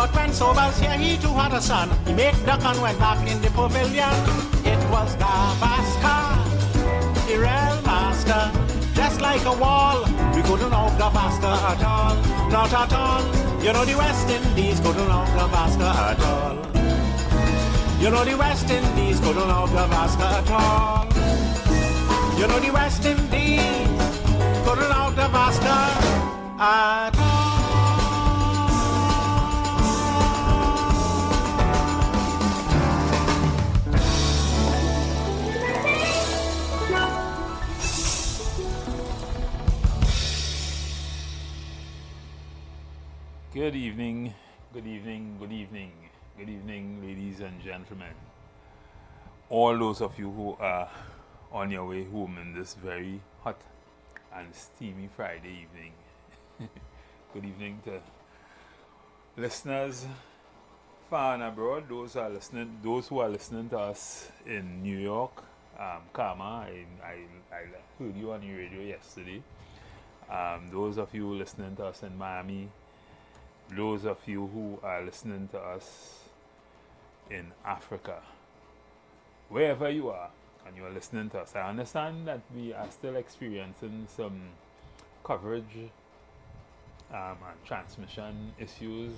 But when Sobel's here, he too had a son. He made duck and went back in the pavilion. It was Gavaskar, the real master. Just like a wall, we couldn't out Gavaskar at all. Not at all. You know the West Indies couldn't out Gavaskar at all. You know the West Indies couldn't out Gavaskar at all. You know the West Indies couldn't out Gavaskar at all. Good evening, good evening, good evening, good evening, ladies and gentlemen. All those of you who are on your way home in this very hot and steamy Friday evening. Good evening to listeners far and abroad, those who are listening to us in New York. Karma, I heard you on the radio yesterday. Those of you listening to us in Miami. Those of you who are listening to us in Africa, wherever you are and you are listening to us, I understand that we are still experiencing some coverage and transmission issues.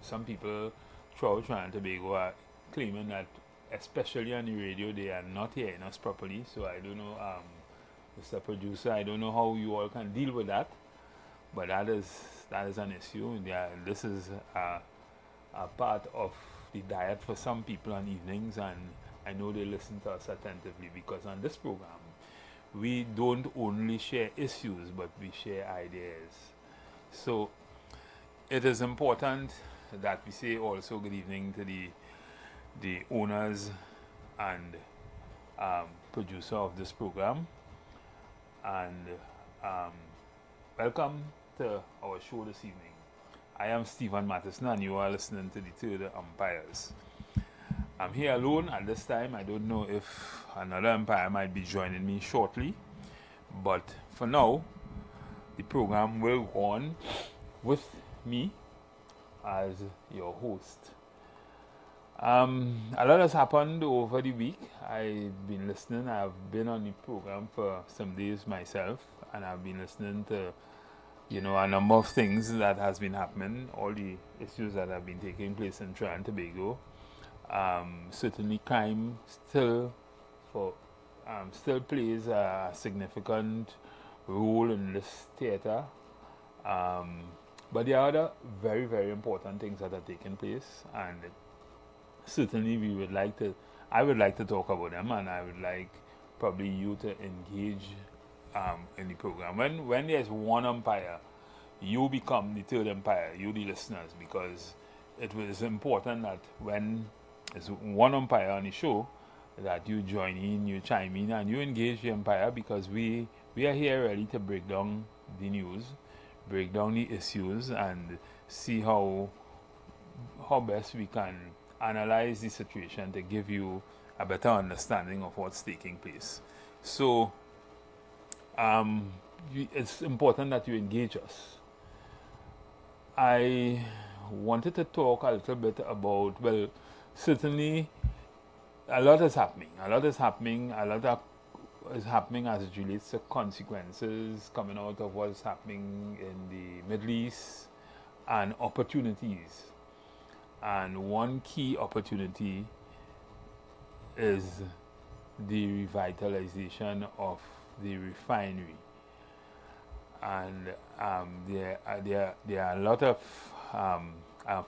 Some people throughout Trinidad and Tobago are claiming that, especially on the radio, they are not hearing us properly. So I don't know, Mr. Producer, I don't know how you all can deal with that. But that is an issue. This is a part of the diet for some people on evenings, and I know they listen to us attentively, because on this program we don't only share issues, but we share ideas. So it is important that we say also good evening to the owners and producer of this program, and welcome to our show this evening. I am Stephen Matheson, and you are listening to the Third Umpires. I'm here alone at this time. I don't know if another umpire might be joining me shortly, but for now, the program will go on with me as your host. A lot has happened over the week. I've been listening. I've been on the program for some days myself, and I've been listening to a number of things that has been happening, all the issues that have been taking place in Trinidad and Tobago. Certainly crime still plays a significant role in this theater. But there are other very, very important things that are taking place, and certainly I would like to talk about them, and I would like probably you to engage in the program. When there's one umpire, you become the third umpire, you the listeners, because it was important that when there's one umpire on the show, that you join in, you chime in, and you engage the umpire, because we are here ready to break down the news, break down the issues, and see how best we can analyze the situation to give you a better understanding of what's taking place. So it's important that you engage us. I wanted to talk a little bit about, certainly a lot is happening. A lot is happening as it relates to consequences coming out of what's happening in the Middle East, and opportunities. And one key opportunity is the revitalization of the refinery. And there are a lot of,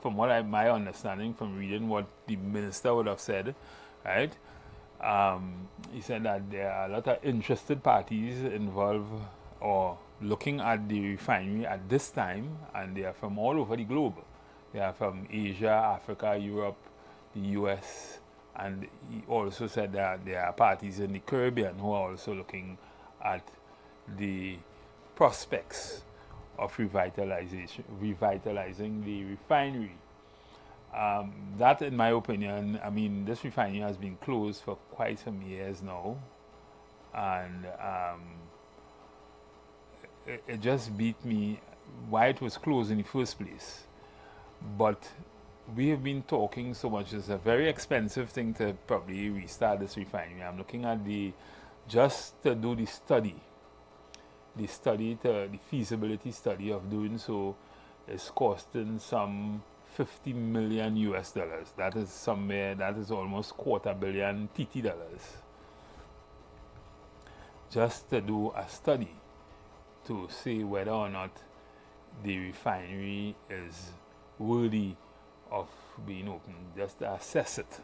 from what my understanding from reading what the minister would have said, right? He said that there are a lot of interested parties involved or looking at the refinery at this time, and they are from all over the globe. They are from Asia, Africa, Europe, the US, and he also said that there are parties in the Caribbean who are also looking at the prospects of revitalizing the refinery. That, in my opinion, this refinery has been closed for quite some years now, and it just beat me why it was closed in the first place. But we have been talking so much. It's a very expensive thing to probably restart this refinery. I'm looking at just to do the feasibility study of doing so is costing some 50 million US dollars. That is almost $250 million TT dollars. Just to do a study to see whether or not the refinery is worthy of being opened, just to assess it.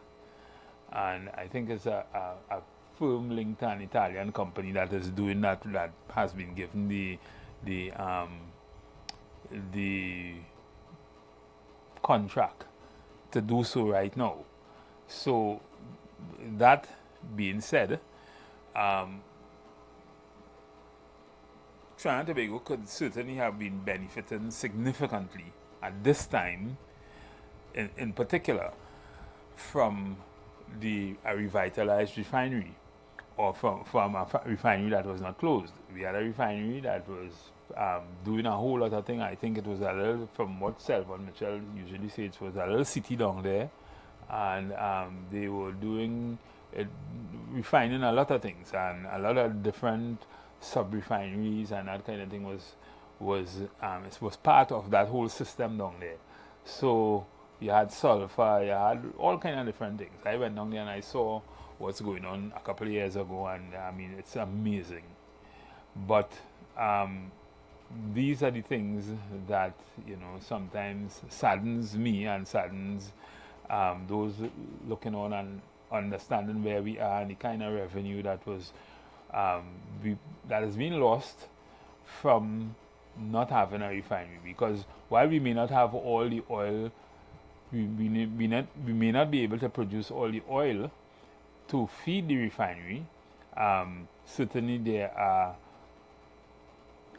And I think it's a firm linked to an Italian company that is doing that has been given the contract to do so right now. So that being said, Trinidad and Tobago could certainly have been benefiting significantly at this time, in particular, from a revitalized refinery, or from a refinery that was not closed. We had a refinery that was doing a whole lot of things. I think it was a little, from what Selvon Mitchell usually says, it was a little city down there, and they were doing refining a lot of things, and a lot of different sub-refineries and that kind of thing was part of that whole system down there. So you had sulfur, you had all kind of different things. I went down there and I saw what's going on a couple of years ago, and I mean, it's amazing. But these are the things that, you know, sometimes saddens me and saddens those looking on and understanding where we are and the kind of revenue that was that has been lost from not having a refinery. Because while we may not have all the oil, we may not be able to produce all the oil to feed the refinery. Certainly there are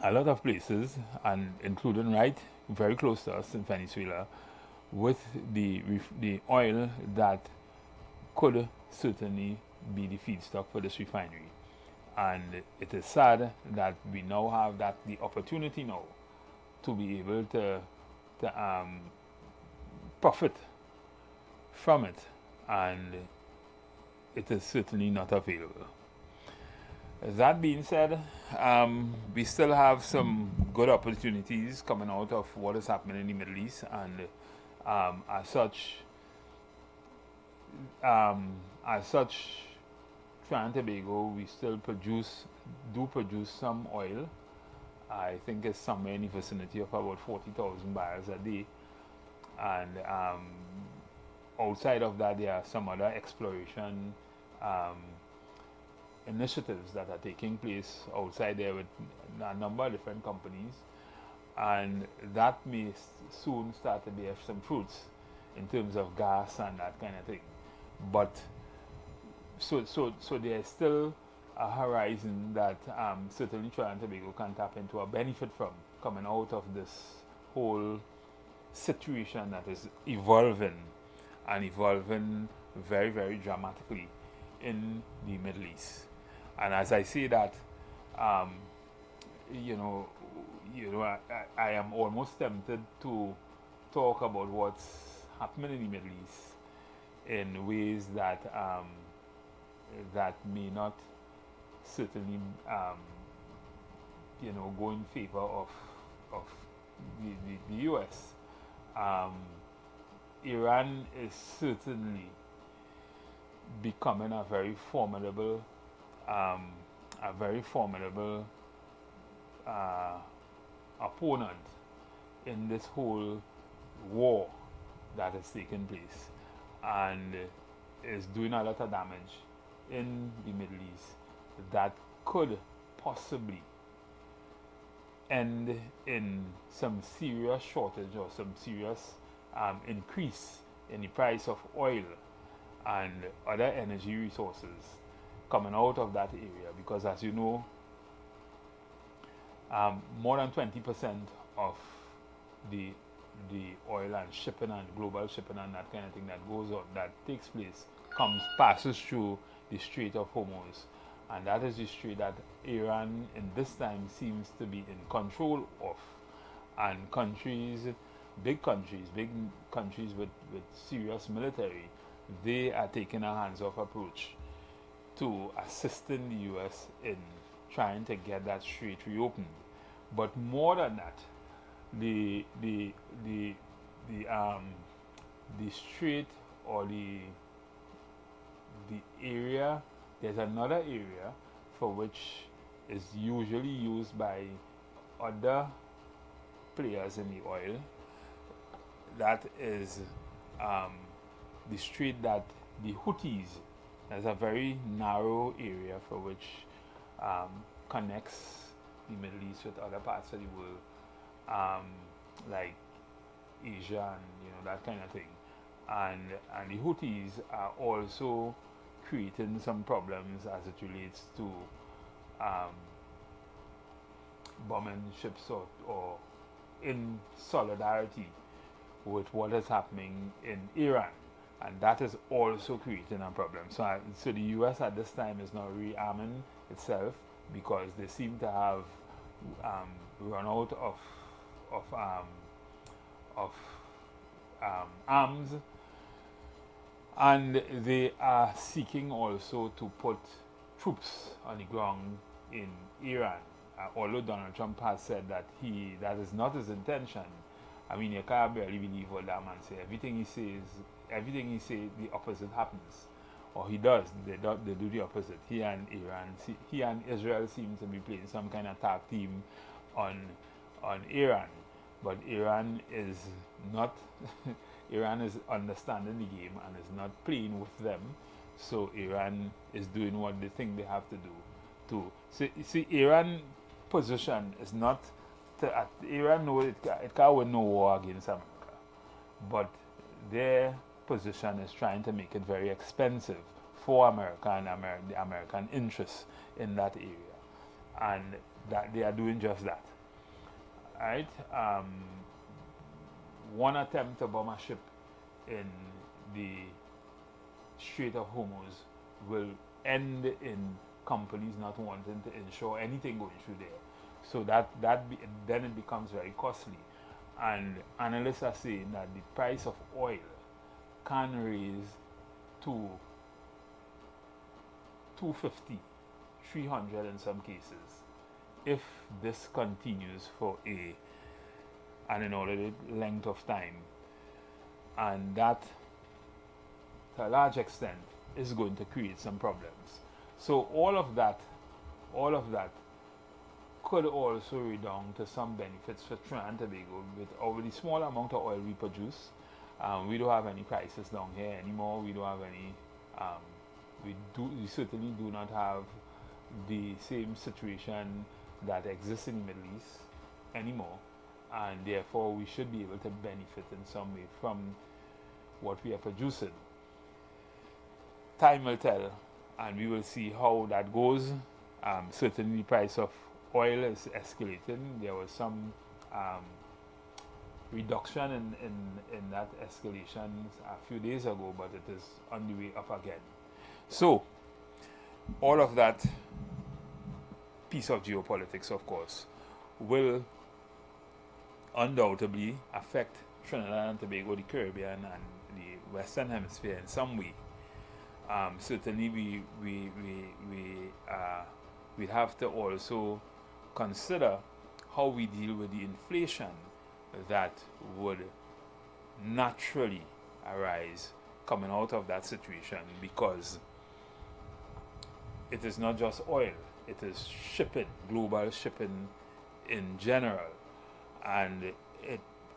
a lot of places, and including right very close to us in Venezuela, with the oil that could certainly be the feedstock for this refinery. And it is sad that we now have the opportunity now to be able to profit from it, and it is certainly not available. That being said, we still have some good opportunities coming out of what is happening in the Middle East, and as such, Trinidad and Tobago, we still produce some oil. I think it's somewhere in the vicinity of about 40,000 barrels a day. And outside of that, there are some other exploration initiatives that are taking place outside there with a number of different companies. And that may soon start to bear some fruits in terms of gas and that kind of thing. But so there's still a horizon that certainly Trinidad and Tobago can tap into or benefit from, coming out of this whole situation that is evolving, and evolving very, very dramatically in the Middle East. And as I say that, I am almost tempted to talk about what's happening in the Middle East in ways that that may not certainly go in favor of the US. Iran is certainly becoming a very formidable opponent in this whole war that is taking place, and is doing a lot of damage in the Middle East that could possibly end in some serious shortage or some serious increase in the price of oil and other energy resources coming out of that area. Because as you know, more than 20% of the oil and shipping and global shipping and that kind of thing that goes on, that takes place, passes through the Strait of Hormuz. And that is the strait that Iran in this time seems to be in control of. And countries big countries with serious military, they are taking a hands-off approach to assisting the U.S. in trying to get that strait reopened. But more than that, the strait or the area, there's another area for which is usually used by other players in the oil. That is the strait that the Houthis, there's a very narrow area for which connects the Middle East with other parts of the world, like Asia and that kind of thing. And the Houthis are also creating some problems as it relates to bombing ships or in solidarity with what is happening in Iran, and that is also creating a problem. So the U.S. at this time is not rearming itself because they seem to have run out of arms, and they are seeking also to put troops on the ground in Iran. Although Donald Trump has said that that is not his intention. I mean, you can't barely believe what that man says. Everything he says, the opposite happens, or he does. They do the opposite. He and Israel seem to be playing some kind of tag team on Iran, but Iran is not. Iran is understanding the game and is not playing with them. So Iran is doing what they think they have to do. See, Iran position is not. Iran knows it can't win no war against America, but their position is trying to make it very expensive for America and the American interests in that area, and that they are doing just that. Right? One attempt to bomb a ship in the Strait of Hormuz will end in companies not wanting to insure anything going through there. So then it becomes very costly. And analysts are saying that the price of oil can raise to $250, $300 in some cases, if this continues for an inordinate length of time. And that, to a large extent, is going to create some problems. So all of that could also redound to some benefits for Trinidad and Tobago. With the small amount of oil we produce, we don't have any crisis down here anymore. We don't have any. We certainly do not have the same situation that exists in the Middle East anymore, and therefore we should be able to benefit in some way from what we are producing. Time will tell, and we will see how that goes. Certainly, the price of oil is escalating. There was some reduction in that escalation a few days ago, but it is on the way up again. So, all of that piece of geopolitics, of course, will undoubtedly affect Trinidad and Tobago, the Caribbean, and the Western Hemisphere in some way. Certainly, we have to also consider how we deal with the inflation that would naturally arise coming out of that situation, because it is not just oil, it is shipping, global shipping in general. And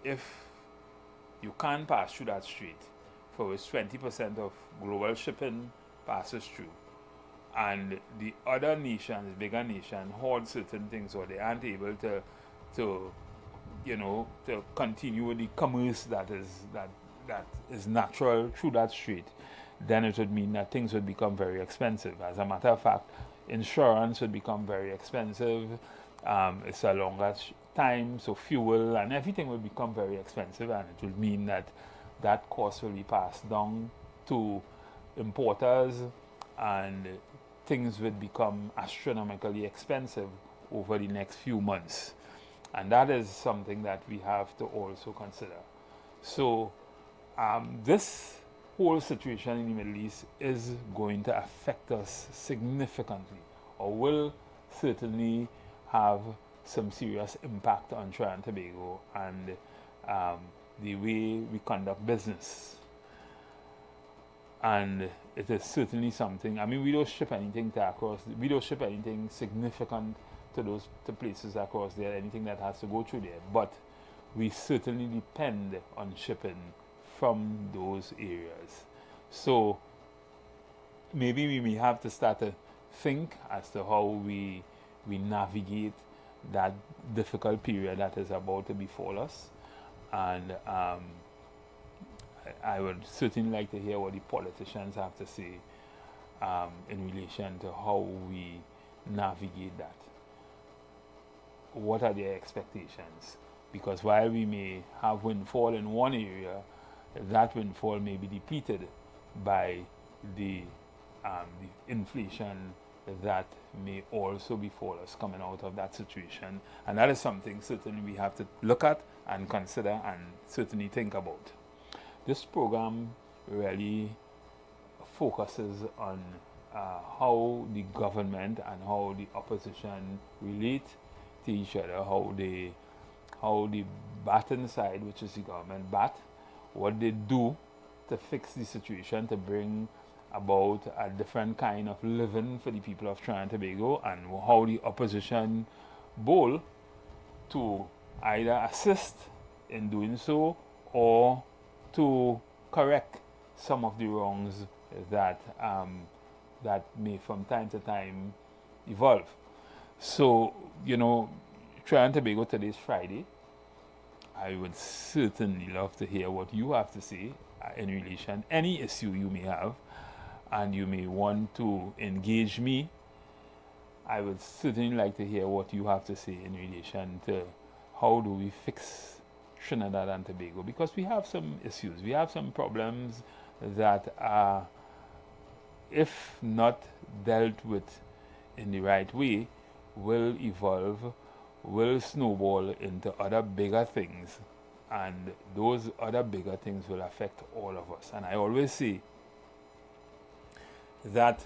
if you can't pass through that strait, for which 20% of global shipping passes through, and the other nations, bigger nations, hoard certain things, or they aren't able to continue with the commerce that is natural through that strait, then it would mean that things would become very expensive. As a matter of fact, insurance would become very expensive. It's a longer time, so fuel and everything will become very expensive, and it will mean that cost will be passed down to importers, and things would become astronomically expensive over the next few months. And that is something that we have to also consider. So this whole situation in the Middle East is going to affect us significantly, or will certainly have some serious impact on Trinidad and Tobago and the way we conduct business. And it is certainly something. I mean, we don't ship anything we don't ship anything significant to places across there, anything that has to go through there. But we certainly depend on shipping from those areas. So maybe we may have to start to think as to how we navigate that difficult period that is about to befall us. And I would certainly like to hear what the politicians have to say in relation to how we navigate that. What are their expectations? Because while we may have windfall in one area, that windfall may be depleted by the inflation that may also befall us coming out of that situation. And that is something certainly we have to look at and consider and certainly think about. This program really focuses on how the government and how the opposition relate to each other, how the batten side, which is the government, bat, what they do to fix the situation, to bring about a different kind of living for the people of Trinidad and Tobago, and how the opposition bowl to either assist in doing so or to correct some of the wrongs that that may from time to time evolve. So, Trinidad and Tobago, today is Friday. I would certainly love to hear what you have to say in relation, any issue you may have, and you may want to engage me. I would certainly like to hear what you have to say in relation to how do we fix Trinidad and Tobago, because we have some issues, we have some problems that are, if not dealt with in the right way, will evolve, will snowball into other bigger things, and those other bigger things will affect all of us. And I always say that,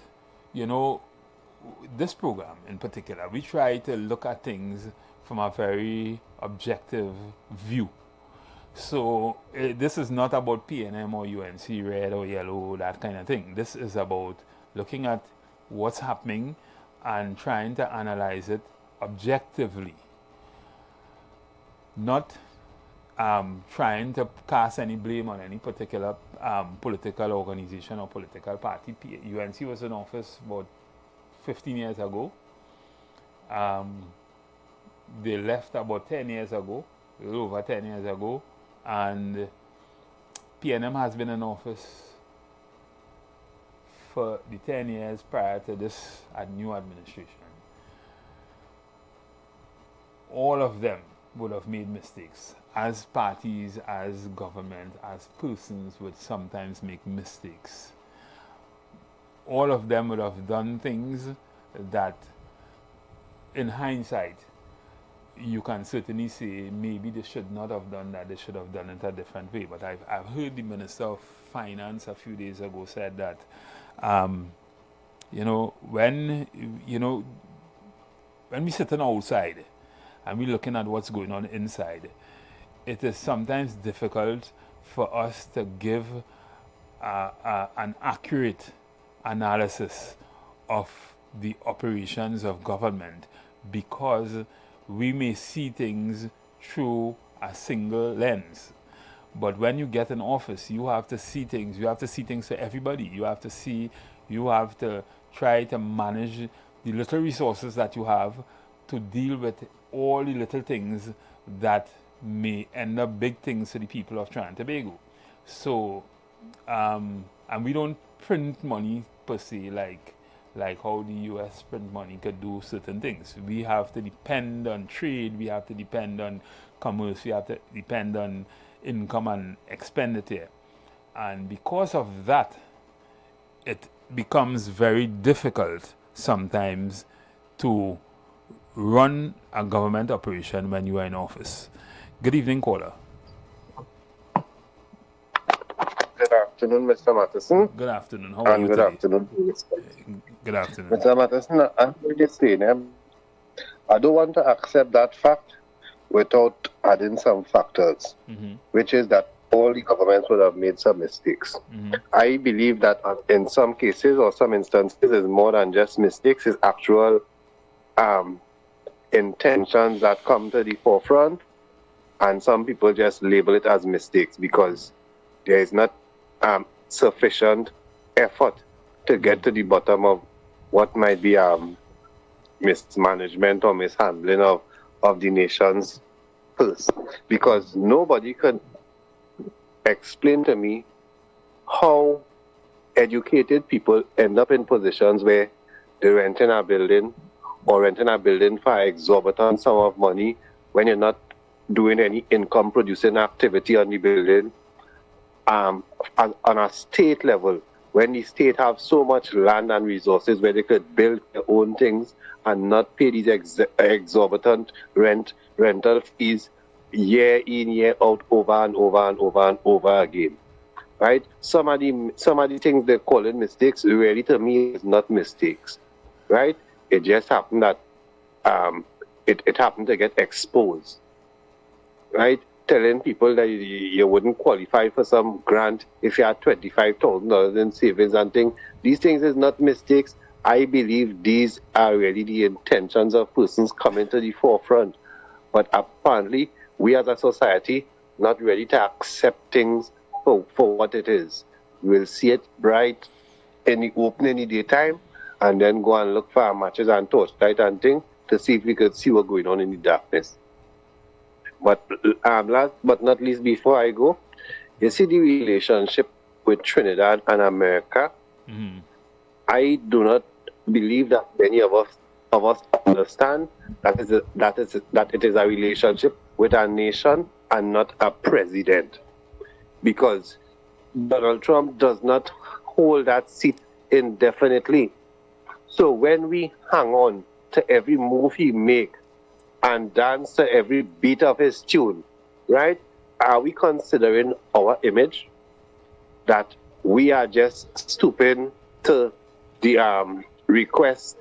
this program in particular, we try to look at things from a very objective view. So this is not about PNM or UNC, red or yellow, that kind of thing. This is about looking at what's happening and trying to analyze it objectively. Not trying to cast any blame on any particular political organization or political party. UNC was in office about 15 years ago. They left about 10 years ago, a little over 10 years ago, and PNM has been in office for the 10 years prior to this new administration. All of them would have made mistakes. As parties, as government, as persons would sometimes make mistakes. All of them would have done things that, in hindsight, you can certainly say maybe they should not have done that, they should have done it a different way. But I've heard the Minister of Finance a few days ago said that, when we're sitting outside and we're looking at what's going on inside, it is sometimes difficult for us to give an accurate analysis of the operations of government, because we may see things through a single lens. But when you get in office, you have to see things. You have to see things for everybody. You have to try to manage the little resources that you have to deal with all the little things that may end up big things for the people of Trinidad and Tobago. So, and we don't print money per se like how the US print money could do certain things. We have to depend on trade, we have to depend on commerce, we have to depend on income and expenditure. And because of that, it becomes very difficult sometimes to run a government operation when you are in office. Good evening, caller. Good afternoon, Mr. Matheson. Good afternoon. How are you Good today? afternoon, Good afternoon. Mr. Matheson. I'm really saying, I don't want to accept that fact without adding some factors, which is that all the governments would have made some mistakes. I believe that in some cases or some instances, it's more than just mistakes, it's actual intentions that come to the forefront, and some people just label it as mistakes because there is not sufficient effort to get to the bottom of what might be mismanagement or mishandling of the nation's purse. Because nobody can explain to me how educated people end up in positions where they're renting a building or renting a building for an exorbitant sum of money when you're not doing any income producing activity on the building. On a state level, when the state have so much land and resources where they could build their own things and not pay these exorbitant rental fees year in, year out, over and over and over and over again, right? Some of the things they're calling mistakes, really to me is not mistakes, right? It just happened that it happened to get exposed, right? Telling people that you wouldn't qualify for some grant if you had $25,000 in savings and things. These things is not mistakes. I believe these are really the intentions of persons coming to the forefront. But apparently, we as a society not ready to accept things for what it is. We'll see it bright in the open in the daytime and then go and look for matches and torchlight and things to see if we could see what's going on in the darkness. But last but not least, before I go, you see the relationship with Trinidad and America. I do not believe that many of us understand that it is a relationship with a nation and not a president, because Donald Trump does not hold that seat indefinitely. So when we hang on to every move he makes and dance to every beat of his tune, right? Are we considering our image, that we are just stooping to the request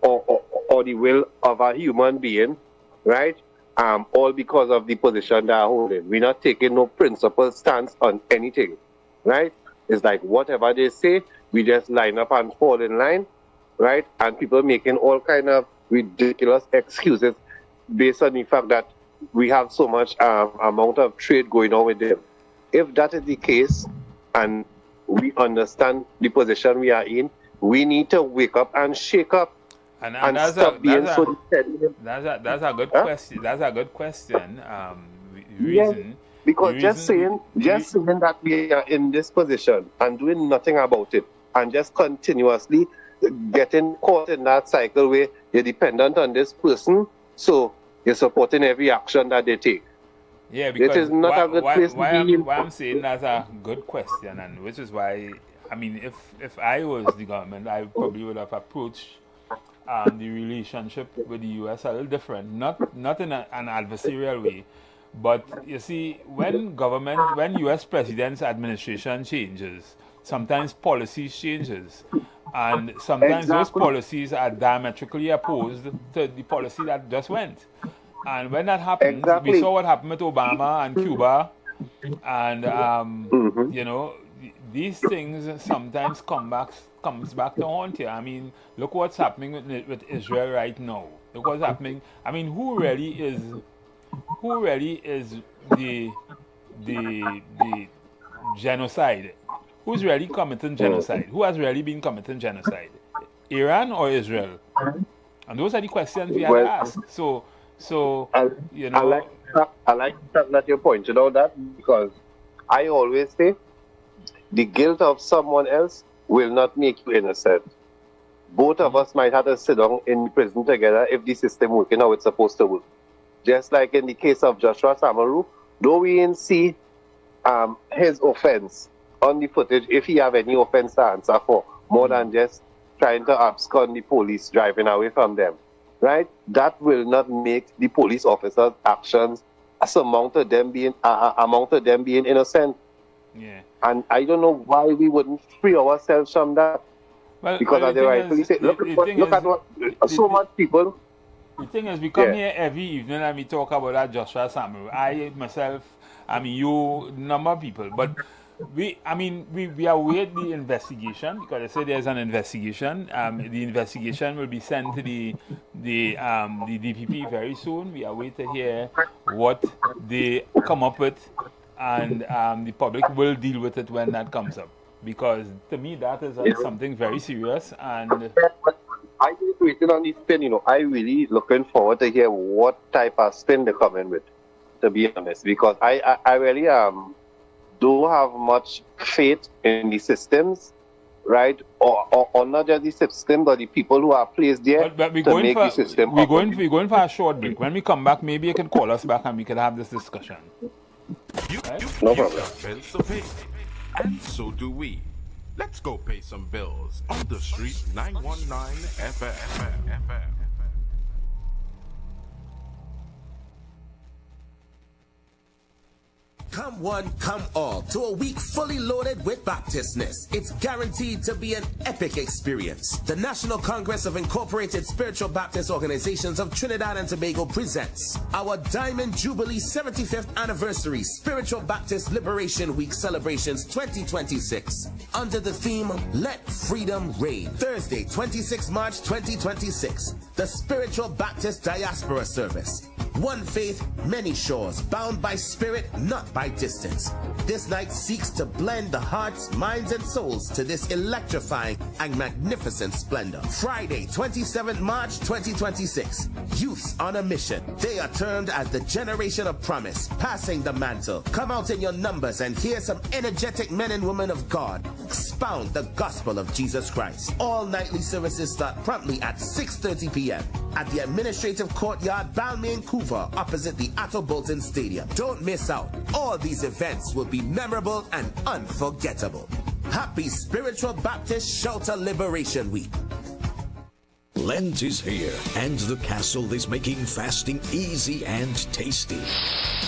or the will of a human being, right? All because of the position they are holding. We're not taking no principled stance on anything, right? It's like whatever they say, we just line up and fall in line, right? And people making all kind of ridiculous excuses based on the fact that we have so much amount of trade going on with them. If that is the case, and we understand the position we are in, we need to wake up and shake up and stop being so dependent. That's a good question. That's a good question. Reason. Because just saying that we are in this position and doing nothing about it and just continuously getting caught in that cycle where you're dependent on this person, so you're supporting every action that they take. Yeah, because it is not a good place to be in. Why I'm saying that's a good question, and which is why, I mean, if I was the government, I probably would have approached the relationship with the U.S. a little different, not in an adversarial way, but you see, when U.S. president's administration changes, sometimes policies changes, and sometimes those policies are diametrically opposed to the policy that just went. And when that happens, we saw what happened with Obama and Cuba, and you know, these things sometimes comes back to haunt you. I mean, look what's happening with Israel right now. Look what's happening. I mean, who really is the genocide? Who's really committing genocide? Who has really been committing genocide? Iran or Israel? And those are the questions we have to ask. So you know, I like that you pointed out that, because I always say the guilt of someone else will not make you innocent. Both of us might have to sit down in prison together if the system working how it's supposed to work. Just like in the case of Joshua Samaru, though we didn't see his offense on the footage, if he have any offense to answer for, more than just trying to abscond the police driving away from them, right? That will not make the police officers' actions amount to them being innocent. Yeah. And I don't know why we wouldn't free ourselves from that. Because as they rightfully say, look at what so much people. The thing is, we come here every evening and we talk about that Joshua Samuel. I myself, I mean, you, number of people, but we await the investigation because they say there's an investigation. The investigation will be sent to the DPP very soon. We await to hear what they come up with, and the public will deal with it when that comes up. Because to me, that is something very serious. And I just waiting on the spin, you know. I really looking forward to hear what type of spin they come in with, to be honest. Because I really don't have much faith in the systems, right? Or not just the system, but the people who are placed there but to make the system. We're going for a short break. When we come back, maybe you can call us back and we can have this discussion. No problem. Bills to pay, and so do we. Let's go pay some bills on the street 919 FM. Come one, come all to a week fully loaded with Baptistness. It's guaranteed to be an epic experience. The National Congress of Incorporated Spiritual Baptist Organizations of Trinidad and Tobago presents our Diamond Jubilee 75th Anniversary Spiritual Baptist Liberation Week celebrations 2026 under the theme Let Freedom Reign. Thursday, 26 March 2026, the Spiritual Baptist Diaspora Service. One faith, many shores, bound by spirit, not by distance. This night seeks to blend the hearts, minds, and souls to this electrifying and magnificent splendor. Friday, 27 March 2026, Youths on a Mission. They are termed as the Generation of Promise, passing the mantle. Come out in your numbers and hear some energetic men and women of God expound the gospel of Jesus Christ. All nightly services start promptly at 6:30 p.m. at the Administrative Courtyard, Balmain, Vancouver, opposite the Atto Bolton Stadium. Don't miss out. All these events will be memorable and unforgettable. Happy Spiritual Baptist Shelter Liberation Week. Lent is here, and the castle is making fasting easy and tasty.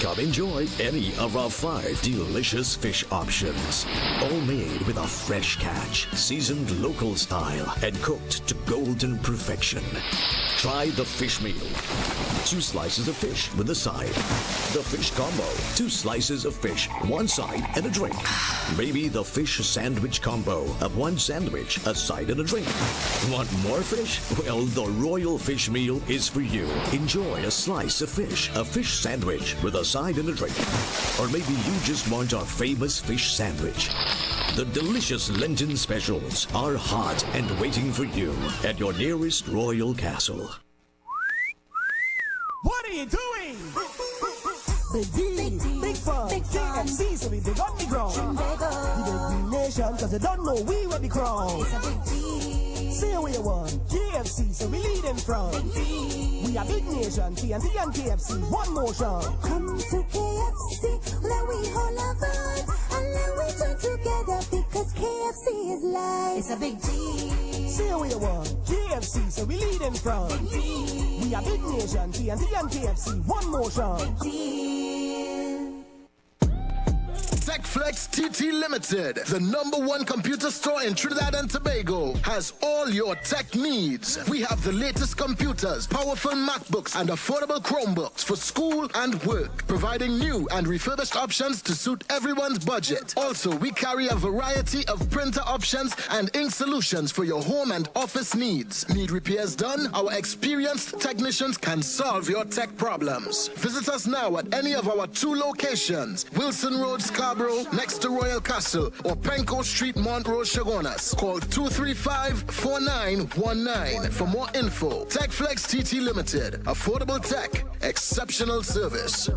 Come enjoy any of our 5 delicious fish options, all made with a fresh catch, seasoned local style, and cooked to golden perfection. Try the fish meal. 2 slices of fish with a side. The fish combo. 2 slices of fish, 1 side, and a drink. Maybe the fish sandwich combo of 1 sandwich, a side, and a drink. Want more fish? Well, the Royal Fish Meal is for you. Enjoy a slice of fish, a fish sandwich with a side and a drink. Or maybe you just want our famous fish sandwich. The delicious Lenten specials are hot and waiting for you at your nearest Royal Castle. What are you doing? Big D, big fun, KFC, so we big on the ground. The big nation, cause they don't know we will be crowned. Say what you want, KFC, so we lead in front. We are big nation, TNT and KFC, one motion. Come to KFC, let we hold our vibe, and let we join together, because KFC is life. It's a big D. Say what you want, KFC, so we lead in front. We are big nation, TNT and KFC, one motion. TechFlex TT Limited, the #1 computer store in Trinidad and Tobago, has all your tech needs. We have the latest computers, powerful MacBooks, and affordable Chromebooks for school and work, providing new and refurbished options to suit everyone's budget. Also, we carry a variety of printer options and ink solutions for your home and office needs. Need repairs done? Our experienced technicians can solve your tech problems. Visit us now at any of our 2 locations, Wilson Road, Scarborough, next to Royal Castle, or Penco Street, Montrose, Chagonas. Call 235-4919 for more info. TechFlex TT Limited. Affordable tech. Exceptional service.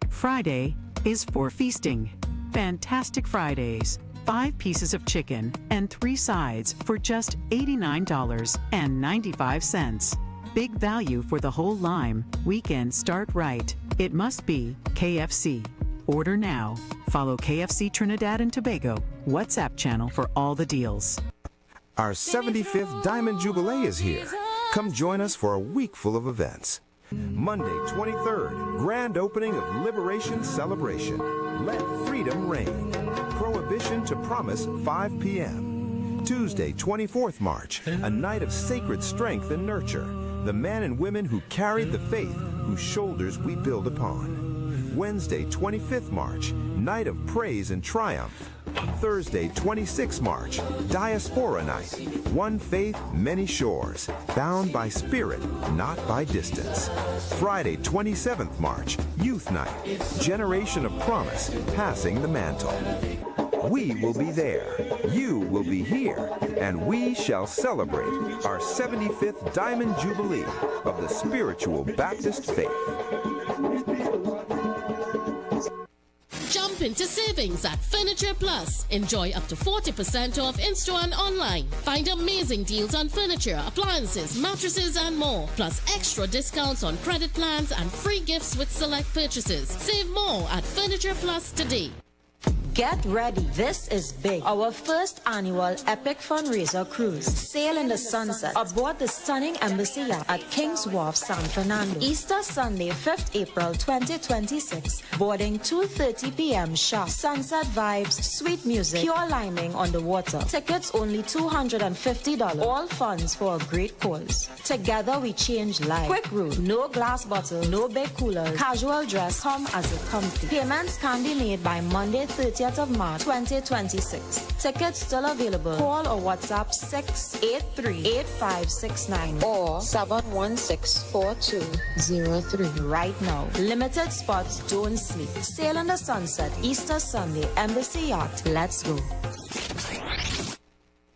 Friday is for feasting. Fantastic Fridays. 5 pieces of chicken and 3 sides for just $89.95. Big value for the whole lime. Weekends start right. It must be KFC. Order now. Follow KFC Trinidad and Tobago WhatsApp channel for all the deals. Our 75th Diamond Jubilee is here. Come join us for a week full of events. Monday, 23rd, grand opening of Liberation Celebration. Let freedom reign. Prohibition to Promise, 5 p.m. Tuesday, 24th March, a night of sacred strength and nurture. The men and women who carried the faith, whose shoulders we build upon. Wednesday, 25th March, night of praise and triumph. Thursday, 26th March, Diaspora Night. One faith, many shores. Bound by spirit, not by distance. Friday, 27th March, Youth Night. Generation of Promise, passing the mantle. We will be there, you will be here, and we shall celebrate our 75th Diamond Jubilee of the spiritual Baptist faith. Jump into savings at Furniture Plus. Enjoy up to 40% off in-store and online. Find amazing deals on furniture, appliances, mattresses, and more. Plus extra discounts on credit plans and free gifts with select purchases. Save more at Furniture Plus today. Get ready. This is big. Our first annual Epic Fundraiser Cruise. Sail in the sunset aboard the stunning Embassy yacht at Kings Wharf, San Fernando. Easter Sunday, 5th April 2026. Boarding 2:30 p.m. sharp. Sunset vibes, sweet music, pure liming on the water. Tickets only $250. All funds for a great cause. Together we change lives. Quick route, no glass bottle, no big coolers. Casual dress, come as it comfy. Payments can be made by Monday, 30th of March 2026. Tickets still available. Call or WhatsApp 683-8569 or 716-4203 right now. Limited spots, don't sleep. Sail in the sunset, Easter Sunday, Embassy Yacht. Let's go.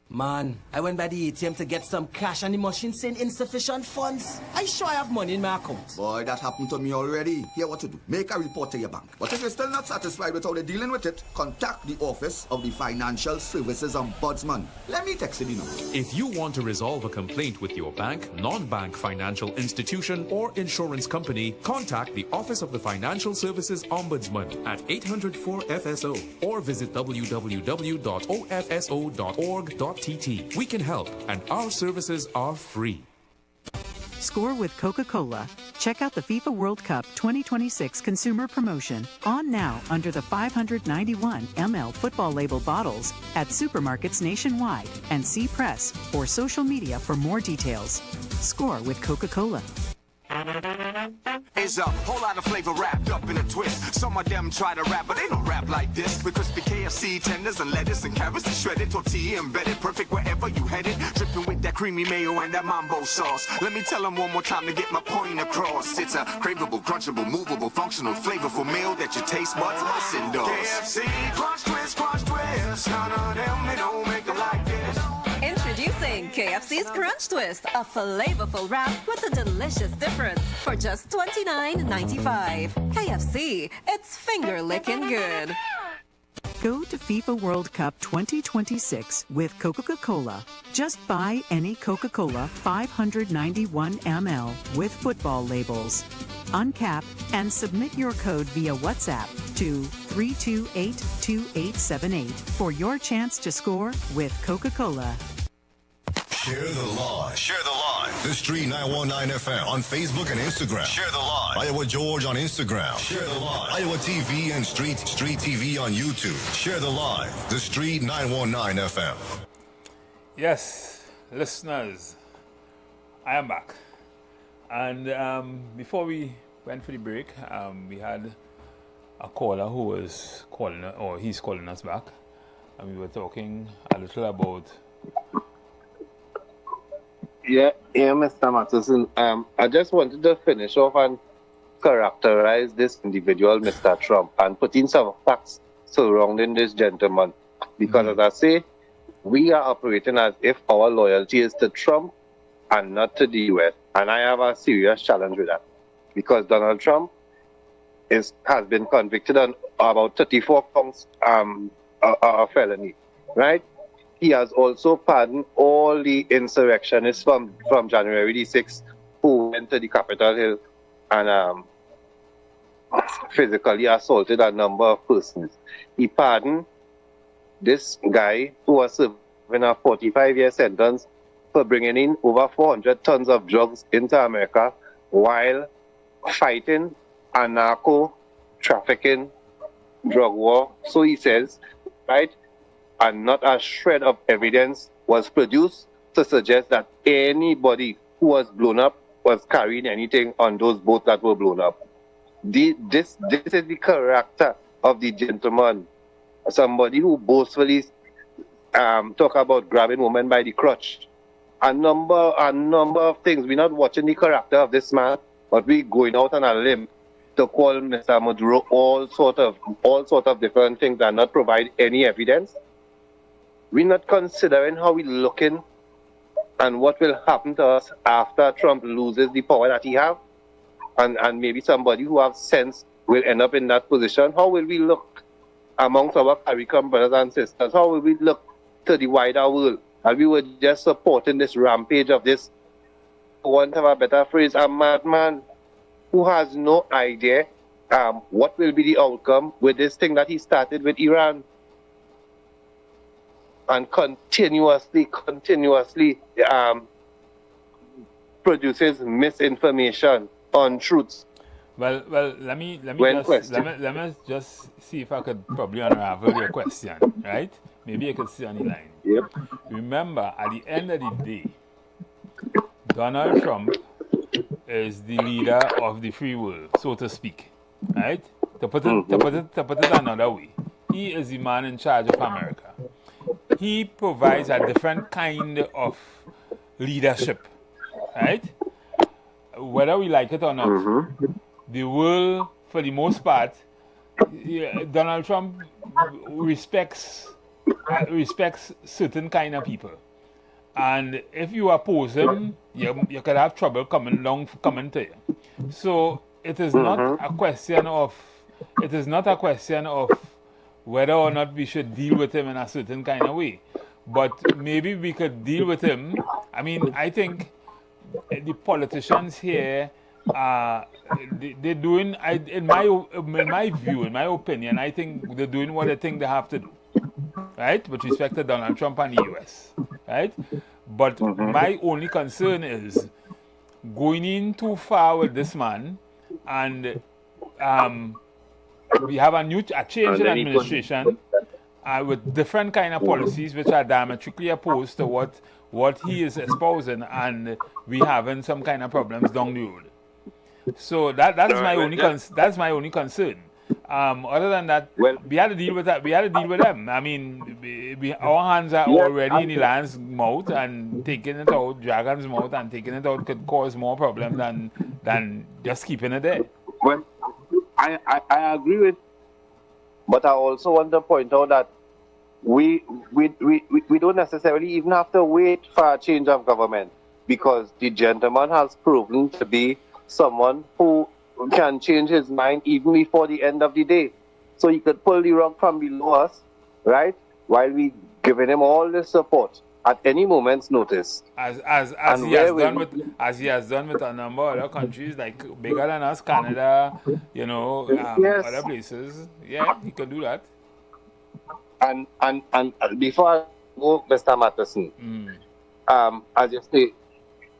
Man, I went by the ATM to get some cash and the machine saying insufficient funds. I sure I have money in my account. Boy, that happened to me already. Here what to do. Make a report to your bank. But if you're still not satisfied with how they're dealing with it, contact the Office of the Financial Services Ombudsman. Let me text you the number. If you want to resolve a complaint with your bank, non-bank financial institution, or insurance company, contact the Office of the Financial Services Ombudsman at 800-4FSO or visit www.ofso.org.tk. We can help, and our services are free. Score with Coca-Cola. Check out the FIFA World Cup 2026 consumer promotion on now under the 591 ml football label bottles at supermarkets nationwide and see press or social media for more details. Score with Coca-Cola. It's a whole lot of flavor wrapped up in a twist. Some of them try to rap, but they don't rap like this. With crispy KFC tenders and lettuce and carrots and shredded tortilla embedded, perfect wherever you headed. Dripping with that creamy mayo and that mambo sauce. Let me tell them one more time to get my point across. It's a craveable, crunchable, movable, functional, flavorful meal that your taste buds must endorse. KFC, crunch twist, crunch twist. None of them, they don't make them like this. Introducing KFC's Crunch Twist, a flavorful wrap with a delicious difference for just $29.95. KFC, it's finger-licking good. Go to FIFA World Cup 2026 with Coca-Cola. Just buy any Coca-Cola 591 ml with football labels. Uncap and submit your code via WhatsApp to 328-2878 for your chance to score with Coca-Cola. Share the live. Share the live. The Street 919 FM on Facebook and Instagram. Share the live. Iowa George on Instagram. Share the live. Iowa TV and Street TV on YouTube. Share the live. The Street 919 FM. Yes, listeners, I am back. And before we went for the break, we had a caller who was calling, or he's calling us back, and we were talking a little about. Yeah, Mr. Matheson. I just wanted to finish off and characterize this individual, Mr. Trump, and put in some facts surrounding this gentleman. Because as I say, we are operating as if our loyalty is to Trump and not to the U.S. And I have a serious challenge with that. Because Donald Trump has been convicted on about 34 counts of felony, right? He has also pardoned all the insurrectionists from January the 6th who went to the Capitol Hill and physically assaulted a number of persons. He pardoned this guy who was serving a 45-year sentence for bringing in over 400 tons of drugs into America while fighting anarcho trafficking, drug war, so he says, right? And not a shred of evidence was produced to suggest that anybody who was blown up was carrying anything on those boats that were blown up. This is the character of the gentleman, somebody who boastfully talk about grabbing women by the crotch. A number of things. We're not watching the character of this man, but we're going out on a limb to call Mr. Maduro all sort of different things and not provide any evidence. We're not considering how we're looking and what will happen to us after Trump loses the power that he have, and maybe somebody who has sense will end up in that position. How will we look amongst our Caribbean brothers and sisters? How will we look to the wider world? And we were just supporting this rampage of this, for want of a better phrase, a madman who has no idea what will be the outcome with this thing that he started with Iran. And continuously produces misinformation, untruths. Well, let me just see if I could probably unravel your question, right? Maybe I could see on the line. Yep. Remember, at the end of the day, Donald Trump is the leader of the free world, so to speak, right? To put it another way, he is the man in charge of America. He provides a different kind of leadership, right? Whether we like it or not, the world, for the most part, Donald Trump respects certain kind of people, and if you oppose him, you could have trouble coming to you. So it is not a question of whether or not we should deal with him in a certain kind of way, but maybe we could deal with him. I mean, I think the politicians here, they're doing, in my view, in my opinion, I think they're doing what they think they have to do, right, with respect to Donald Trump and the U.S., right? But my only concern is going in too far with this man, and we have a change in administration with different kind of policies which are diametrically opposed to what he is espousing, and we having some kind of problems down the road. So that's my only concern. Other than that, we had to deal with that. We had to deal with them. I mean, our hands are already in the lion's mouth, and taking it out, dragon's mouth, and taking it out could cause more problems than just keeping it there. Well, I agree with, but I also want to point out that we don't necessarily even have to wait for a change of government, because the gentleman has proven to be someone who can change his mind even before the end of the day. So he could pull the rug from below us, right, while we giving him all the support at any moment's notice. As he has done with a number of other countries, like bigger than us, Canada, yes. Other places. Yeah, he could do that. And before I go, Mr. Matteson, as you say,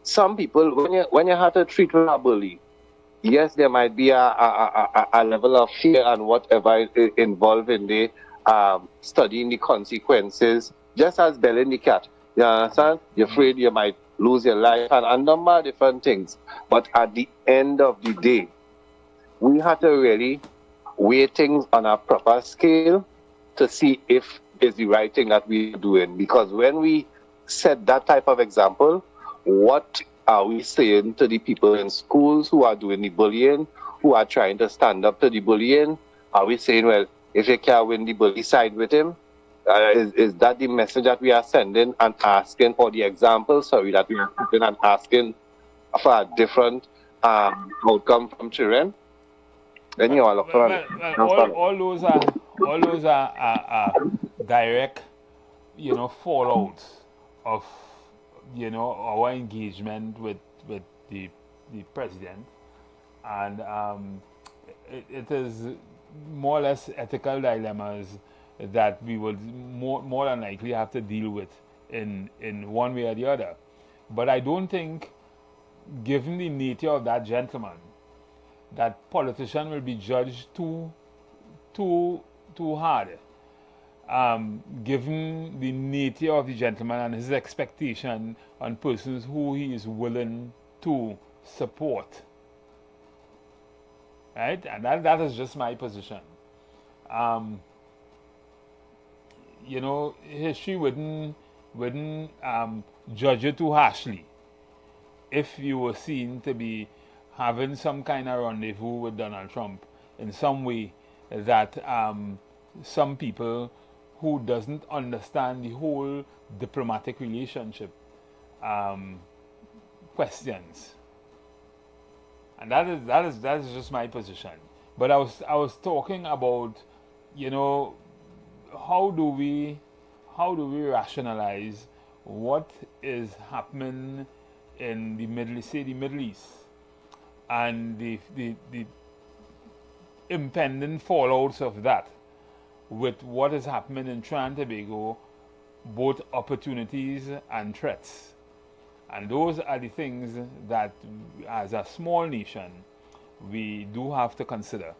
some people, when you have to treat verbally, yes, there might be a level of fear and whatever involved in the studying the consequences, just as belling the cat. You understand? You're afraid you might lose your life and a number of different things. But at the end of the day, we have to really weigh things on a proper scale to see if it's the right thing that we're doing. Because when we set that type of example, what are we saying to the people in schools who are doing the bullying, who are trying to stand up to the bullying? Are we saying, well, if you can't win the bully side with him, is that the message that we are sending and asking, or the example, that we are putting and asking for a different outcome from children? Then you all look for all those are direct, fallouts of our engagement with the president, and it is more or less ethical dilemmas that we will more than likely have to deal with in one way or the other. But I don't think, given the nature of that gentleman, that politicians will be judged too hard, given the nature of the gentleman and his expectation on persons who he is willing to support. Right? And that is just my position. You know, history wouldn't judge you too harshly if you were seen to be having some kind of rendezvous with Donald Trump in some way that some people who doesn't understand the whole diplomatic relationship questions. And that is just my position. But I was talking about, you know, how do we rationalize what is happening in the Middle East and the impending fallouts of that with what is happening in Trinidad and Tobago, both opportunities and threats. And those are the things that, as a small nation, we do have to consider.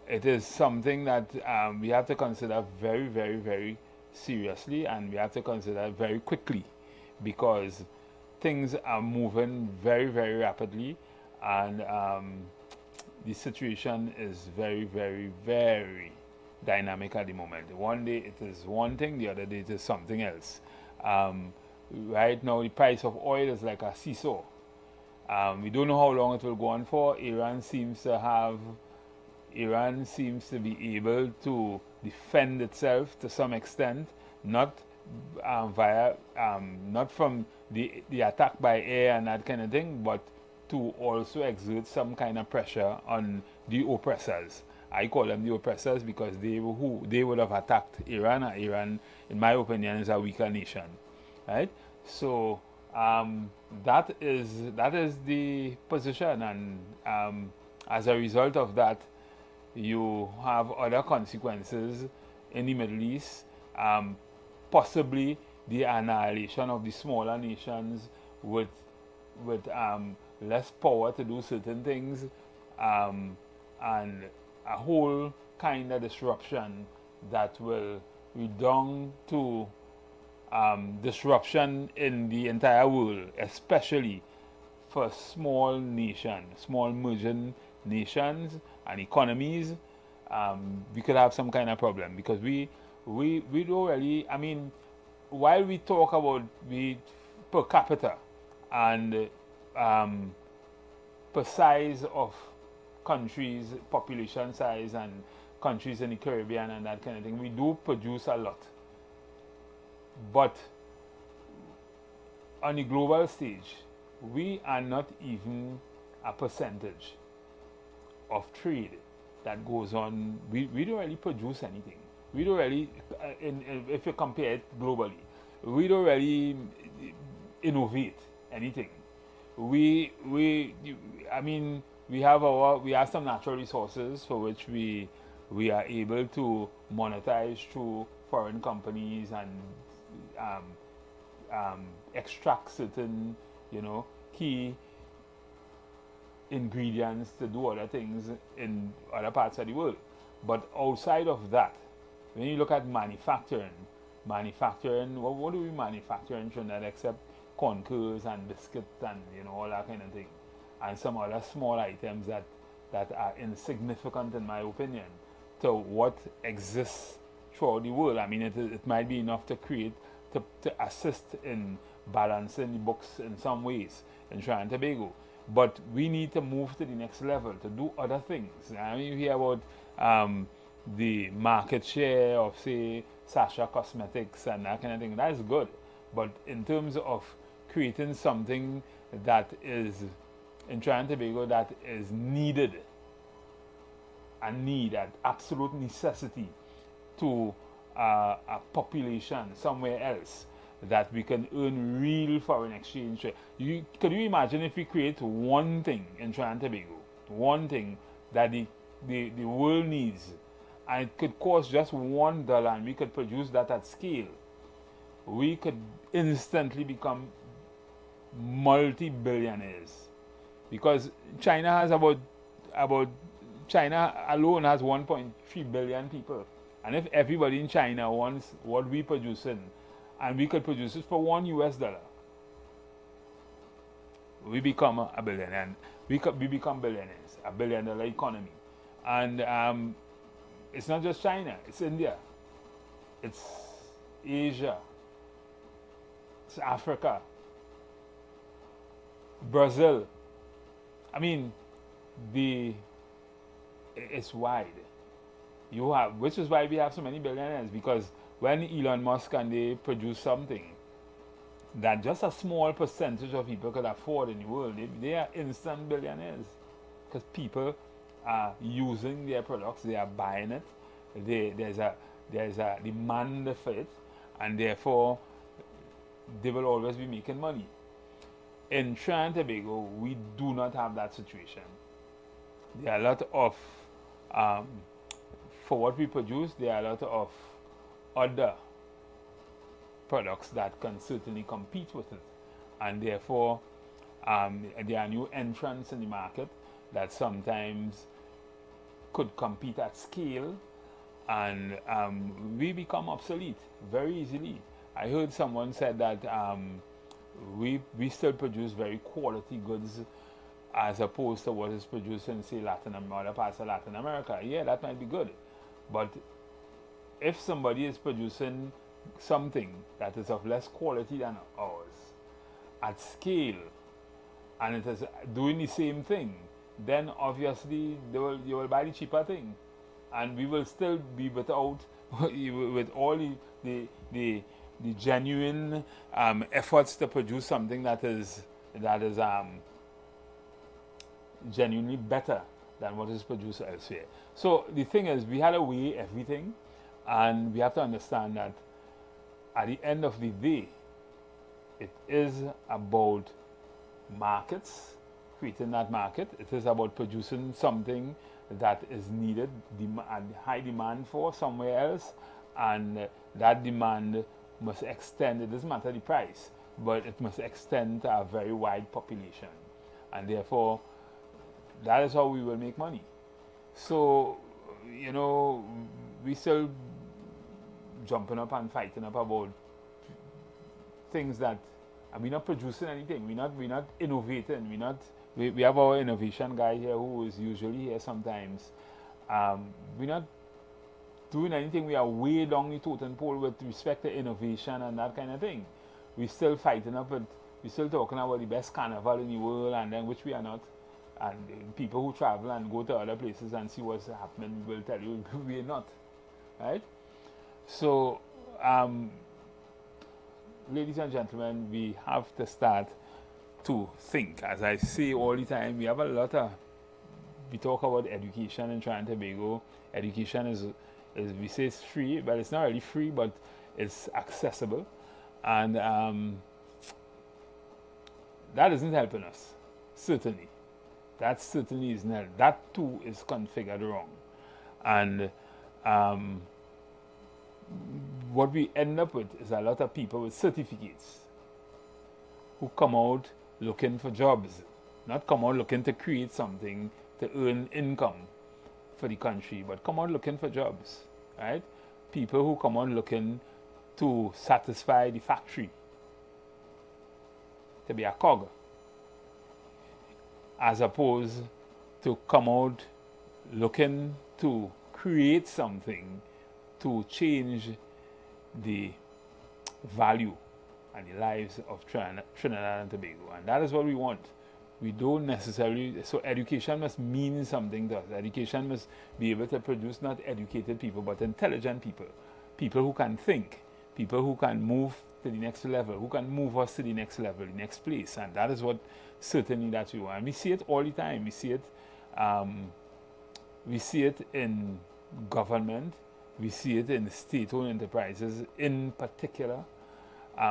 It is something that we have to consider very, very, very seriously, and we have to consider very quickly, because things are moving very, very rapidly, and the situation is very, very, very dynamic at the moment. One day it is one thing, the other day it is something else. Right now the price of oil is like a seesaw. We don't know how long it will go on for. Iran seems to be able to defend itself to some extent, not not from the attack by air and that kind of thing, but to also exert some kind of pressure on the oppressors. I call them the oppressors because they would have attacked Iran. Iran, in my opinion, is a weaker nation, right? So that is the position, and as a result of that, you have other consequences in the Middle East, possibly the annihilation of the smaller nations with less power to do certain things, and a whole kind of disruption that will redound to disruption in the entire world, especially for small nations, small emerging nations and economies. We could have some kind of problem, because we don't really, I mean, while we talk about per capita and per size of countries, population size, and countries in the Caribbean and that kind of thing, we do produce a lot. But on the global stage, we are not even a percentage of trade that goes on. We don't really produce anything. We don't really, if you compare it globally, we don't really innovate anything. I mean, we have some natural resources for which we are able to monetize through foreign companies and extract certain, key ingredients to do other things in other parts of the world. But outside of that, when you look at manufacturing, what do we manufacture in Trinidad except corn kernels and biscuits and all that kind of thing, and some other small items that are insignificant, in my opinion, to what exists throughout the world. I mean, it might be enough to assist in balancing the books in some ways in Trinidad and Tobago. But we need to move to the next level to do other things. I mean, you hear about the market share of, say, Sasha Cosmetics and that kind of thing. That's good. But in terms of creating something that is in Trinidad and Tobago that is needed, an absolute necessity to a population somewhere else, that we can earn real foreign exchange. Could you imagine if we create one thing in Trinidad and Tobago, one thing that the world needs, and it could cost just $1, and we could produce that at scale? We could instantly become multi-billionaires, because China has about about China alone has 1.3 billion people. And if everybody in China wants what we producing, and we could produce it for $1, we become a billionaire. And we become billionaires, a $1 billion economy. And it's not just China, it's India, it's Asia, it's Africa, Brazil. I mean, it's wide. Which is why we have so many billionaires, because when Elon Musk and they produce something that just a small percentage of people could afford in the world, they are instant billionaires, because people are using their products, they are buying it, there's a demand for it, and therefore they will always be making money. In Trinidad and Tobago, we do not have that situation. There are a lot of, for what we produce, there are a lot of other products that can certainly compete with it. And therefore, there are new entrants in the market that sometimes could compete at scale, and we become obsolete very easily. I heard someone said that we still produce very quality goods as opposed to what is produced in, say, other parts of Latin America. Yeah, that might be good. But if somebody is producing something that is of less quality than ours at scale, and it is doing the same thing, then obviously you will buy the cheaper thing, and we will still be without with all the genuine efforts to produce something that is genuinely better than what is produced elsewhere. So the thing is, we had to weigh everything, and we have to understand that at the end of the day, it is about markets, creating that market. It is about producing something that is needed and high demand for somewhere else, and that demand must extend. It doesn't matter the price, but it must extend to a very wide population, and therefore that is how we will make money. So, you know, we still jumping up and fighting up about things that, and we're not producing anything. We're not innovating. We have our innovation guy here who is usually here sometimes. We're not doing anything. We are way down the totem pole with respect to innovation and that kind of thing. We're still fighting up it. We're still talking about the best carnival in the world, and then which we are not. And people who travel and go to other places and see what's happening will tell you we're not, right? So, ladies and gentlemen, we have to start to think. As I say all the time, we have a lot of, we talk about education in Trinidad and Tobago. Education is we say it's free, but it's not really free, but it's accessible. And that isn't helping us, certainly. That certainly is not. That too is configured wrong. And what we end up with is a lot of people with certificates who come out looking for jobs, not come out looking to create something to earn income for the country, but come out looking for jobs, right? People who come out looking to satisfy the factory, to be a cog, as opposed to come out looking to create something to change the value and the lives of Trinidad and Tobago. And that is what we want. We don't necessarily, so education must mean something to us. Education must be able to produce not educated people, but intelligent people. People who can think, people who can move to the next level, who can move us to the next level, the next place. And that is what certainly that we want. And we see it all the time. We see it in government. We see it in state-owned enterprises in particular,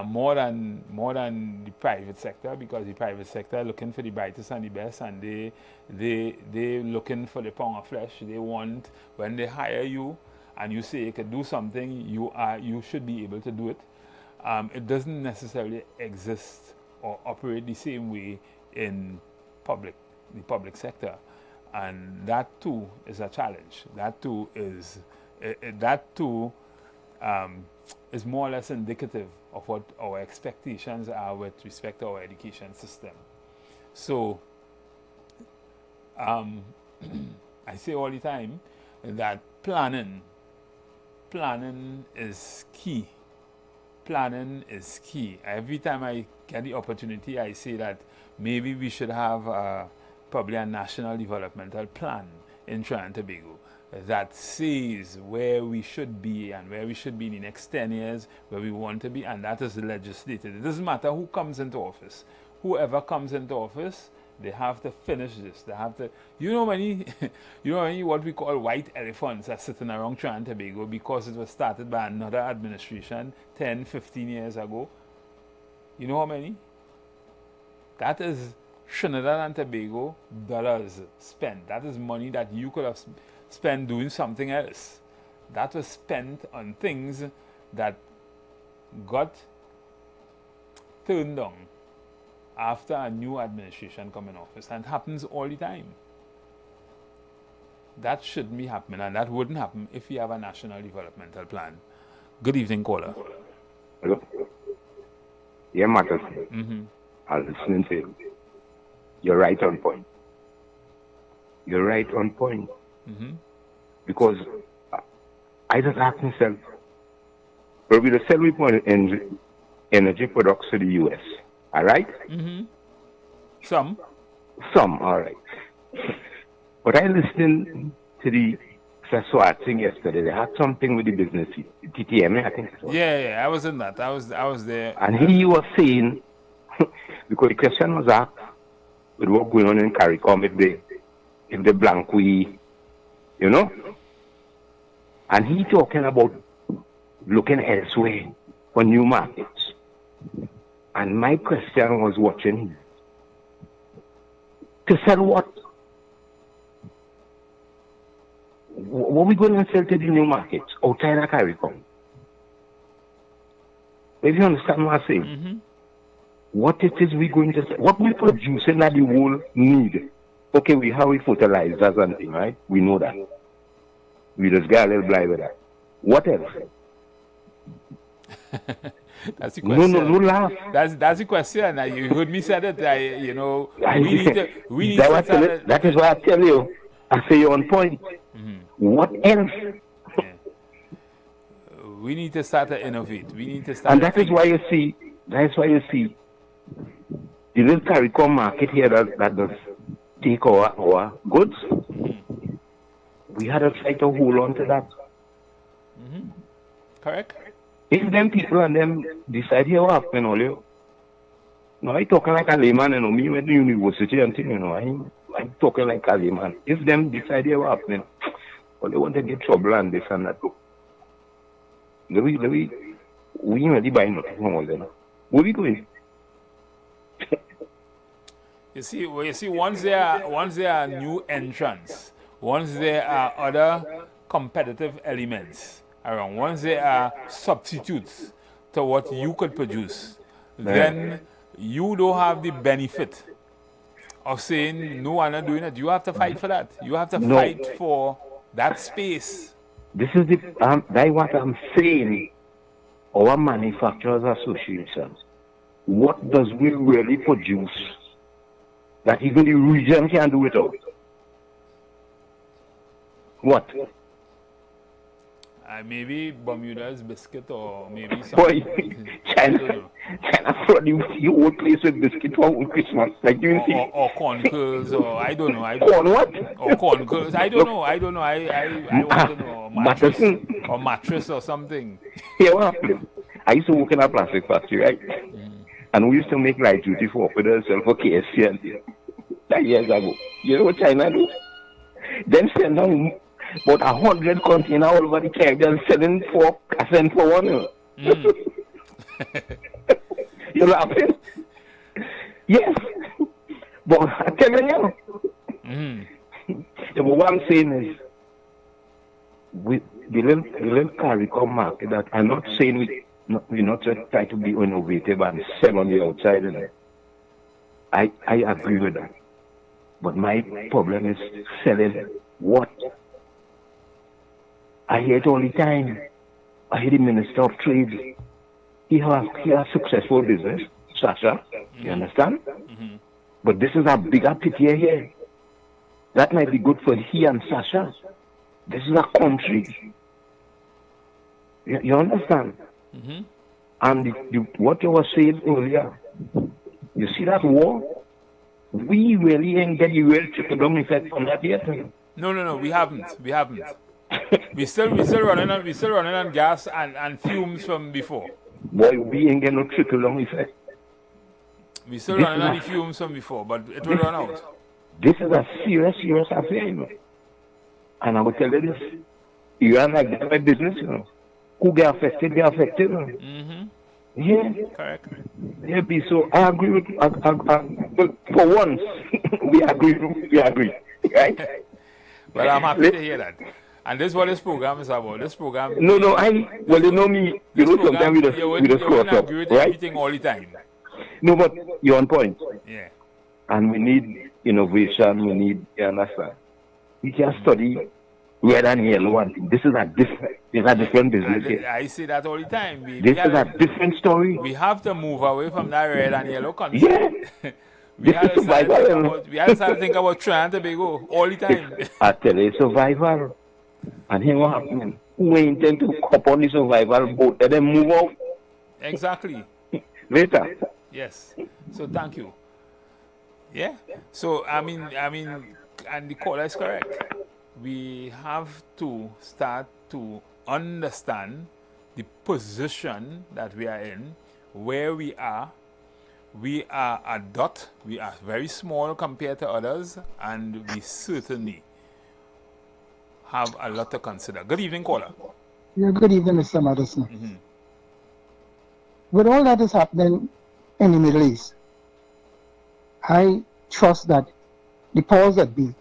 more than the private sector, because the private sector looking for the brightest and the best, and they looking for the pound of flesh. They want, when they hire you and you say you can do something, you should be able to do it. It doesn't necessarily exist or operate the same way in the public sector. And that too is a challenge. That too is is more or less indicative of what our expectations are with respect to our education system. So I say all the time that planning is key. Planning is key. Every time I get the opportunity, I say that maybe we should have probably a national developmental plan in Trinidad and Tobago that says where we should be and where we should be in the next 10 years, where we want to be, and that is legislated. It doesn't matter who comes into office. Whoever comes into office, they have to finish this. They have to, what we call white elephants are sitting around Trinidad and Tobago because it was started by another administration 10, 15 years ago. You know how many? That is Trinidad and Tobago dollars spent. That is money that you could have spent doing something else. That was spent on things that got turned down after a new administration come in office, and it happens all the time. That shouldn't be happening, and that wouldn't happen if we have a national developmental plan. Good evening, caller. Hello? Yeah, Matters. I'm listening to you. You're right on point. You're right on point. Because I just ask myself, will we sell we point in energy products to the US? All right? Some, all right. But I listened to the SWAT thing yesterday. They had something with the business, TTM, I think it was. Yeah, I was in that. I was there. And he was saying, because the question was asked, with what going on in CARICOM, if the blank we, and he talking about looking elsewhere for new markets. And my question was watching him. To sell what? What are we going to sell to the new markets outside of CARICOM? If you understand what I'm saying? What it is we going to sell, what we producing that the world need. Okay, we have fertilizers and things, right? We know that. We just got a little blind with that. What else? That's the question. No laugh. That's the question. You heard me say it. We need to. That is why I tell you. I say you're on point. What else? We need to start to innovate. We need to start. And that is why you see. That's why you see. The little CARICOM market here that does take our goods. We had to try to hold on to that. Correct. If them people and them decide here what happen, all you. No, I talking like a layman, me went to university and thing, I'm talking like a layman. If them decide here what happen, well, they want to get trouble and this and that. We really buy nothing from all them. Where we going? You see, once there are new entrants, once there are other competitive elements around, once there are substitutes to what you could produce, then you don't have the benefit of saying, no, I'm not doing it. You have to fight for that. You have to fight for that space. This is that's what I'm saying. Our manufacturers associations, what does we really produce that even the region can do without? What? Maybe Bermuda's biscuit or maybe Boy, something. China produce the whole place with biscuit for whole Christmas. Like you see. Or corn curls, or I don't know. Corn what? Or corn curls. I don't know. I want to know. Or mattress or something. Yeah, what happened? I used to work in a plastic factory, right? And we used to make light duty for operators for KFC and things. That years ago. You know what China do? Then send down about 100 containers all over the Caribbean, selling for a cent for one. You're laughing? Yes. But I'm telling you. What I'm saying is, with the little CARICOM market, that I'm not saying we're not trying to be innovative and sell on the outside. I agree with that. But my problem is selling what? I hear it all the time. I hear the Minister of Trade. He has successful business, Sasha. You understand? But this is a bigger picture here. That might be good for he and Sasha. This is a country. You understand? And what you were saying earlier, you see that war? We really ain't get the real trickle-down effect from that yet. No, we haven't. we still running on gas and fumes from before. Boy, we ain't get no trickle-down effect. We still running on the fumes from before, but it will run out. This is a serious affair, you know. And I will tell you this, Iran like that by business, you know. Who get affected, you know. Yeah. Correct. Yeah, so I agree with, but for once, we agree, right? Well, I'm happy to hear that. And this is what this program is about. This program... No, well, you know me, you know, sometimes we just cross up, agree with right? everything all the time. No, but you're on point. Yeah. And we need innovation, we need, you understand? We can study red and yellow and things. This is a different business here. I say that all the time. This is a different story. We have to move away from that red and yellow concept. Yeah. we had to start to think about Trinidad and Tobago all the time. I tell you, survival. And here what happening? We intend to hop on the survival boat and then move out. Exactly. Later. Yes. So thank you. Yeah. So I mean, and the caller is correct. We have to start to understand the position that we are in, where we are. We are a dot. We are very small compared to others, and we certainly have a lot to consider. Good evening, caller. Yeah, good evening, Mr. Madison. With all that is happening in the Middle East, I trust that the powers that be,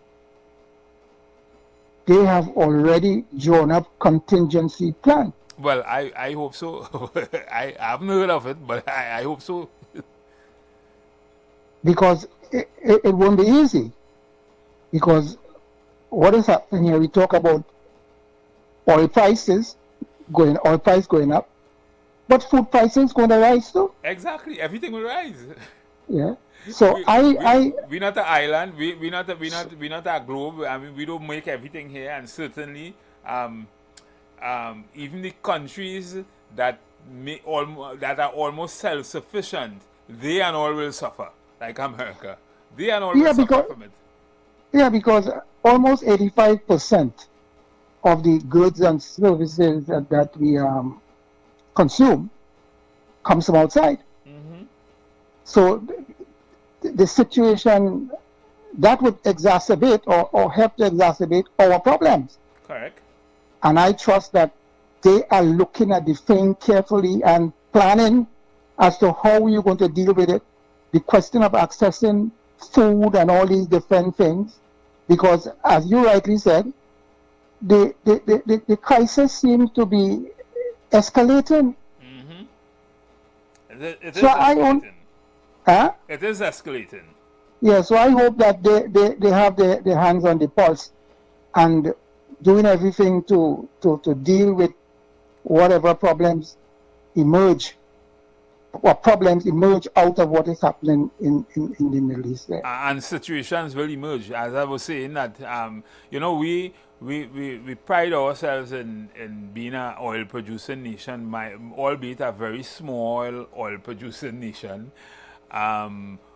they have already drawn up contingency plan. Well, I hope so. I haven't heard of it, but I hope so. Because it won't be easy. Because what is happening here, we talk about oil price going up, but food prices going to rise too. Exactly, everything will rise. Yeah. So we're not an island. We're not a globe. I mean, we don't make everything here, and certainly, even the countries that are almost self-sufficient, they and all will suffer. Like America, they and all will suffer from it. Yeah, because almost 85% of the goods and services that we consume comes from outside. So the situation that would exacerbate or help to exacerbate our problems. Correct. And I trust that they are looking at the thing carefully and planning as to how you're going to deal with it. The question of accessing food and all these different things, because as you rightly said, the crisis seems to be escalating. It is escalating. It is escalating. Yeah, so I hope that they have their hands on the pulse and doing everything to deal with whatever problems emerge, or problems emerge out of what is happening in the Middle East there. And situations will emerge. As I was saying that, we pride ourselves in being an oil-producing nation, albeit a very small oil-producing nation.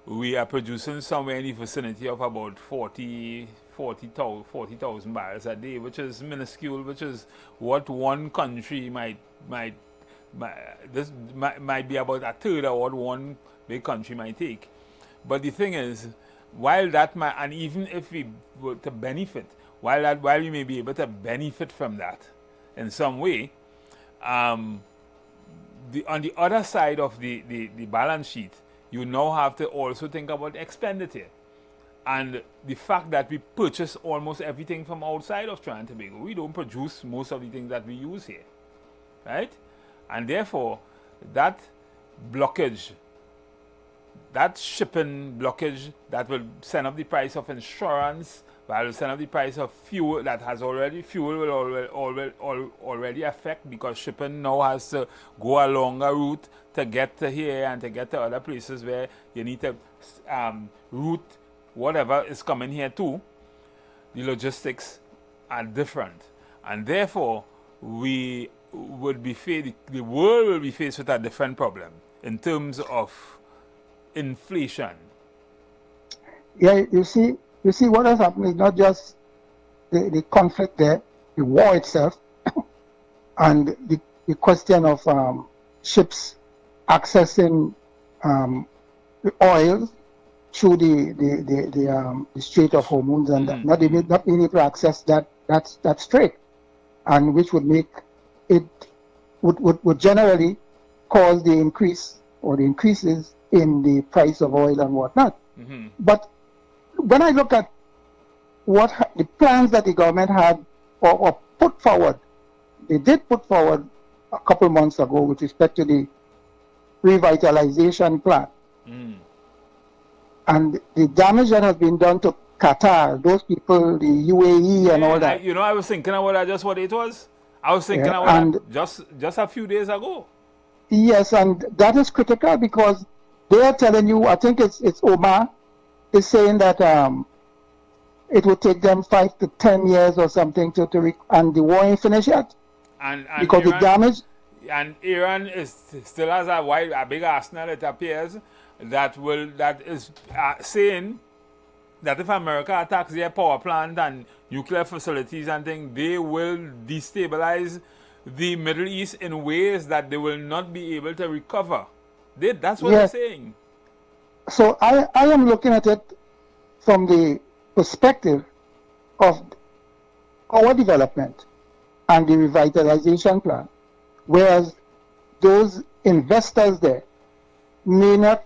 We are producing somewhere in the vicinity of about 40,000 barrels a day, which is minuscule, which is what one country might be about a third of what one big country might take. But the thing is, while that might, and even if we were to benefit, while you may be able to benefit from that in some way, on the other side of the balance sheet, you now have to also think about expenditure. And the fact that we purchase almost everything from outside of Trinidad and Tobago, we don't produce most of the things that we use here, right? And therefore, that blockage that shipping blockage that will send up the price of insurance, that will send up the price of fuel that has already, fuel will already affect, because shipping now has to go a longer route to get to here and to get to other places where you need to route whatever is coming here too. The logistics are different, and therefore we would be the world will be faced with a different problem in terms of inflation. Yeah, you see what has happened is not just the conflict there, the war itself, and the question of ships accessing the oil through the Strait of Hormuz, and not being able to access that strait, and which would make it would generally cause the increase or the increases in the price of oil and whatnot. But when I look at what the plans that the government had or put forward, they did put forward a couple months ago with respect to the revitalization plan. And the damage that has been done to Qatar, those people, the UAE and all that. I was thinking about just what it was. I was thinking about that just a few days ago. Yes, and that is critical because they are telling you, I think it's Omar, is saying that it would take them 5 to 10 years or something and the war ain't finished yet. And because Iran, the damage. And Iran still has a big arsenal, it appears, that is saying that if America attacks their power plant and nuclear facilities and things, they will destabilize the Middle East in ways that they will not be able to recover. That's what they're saying. So I am looking at it from the perspective of our development and the revitalization plan, whereas those investors there may not,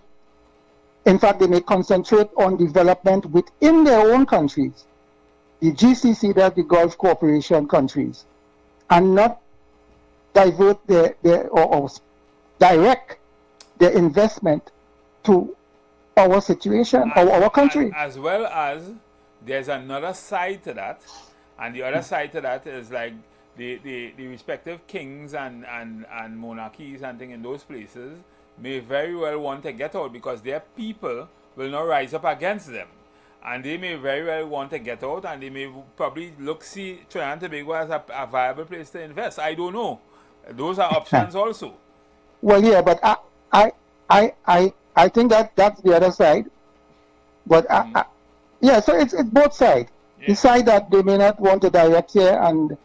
in fact, they may concentrate on development within their own countries, the GCC, that's the Gulf Cooperation countries, and not divert or direct their investment to our situation or our country. As well as there's another side to that, and the other side to that is like the respective kings and monarchies and things in those places may very well want to get out because their people will not rise up against them. And they may very well want to get out, and they may probably see Trinidad and Tobago as a viable place to invest. I don't know. Those are options also. Well, yeah, but I think that's the other side. But yeah, so it's both sides. Yeah. The side that they may not want to direct here, and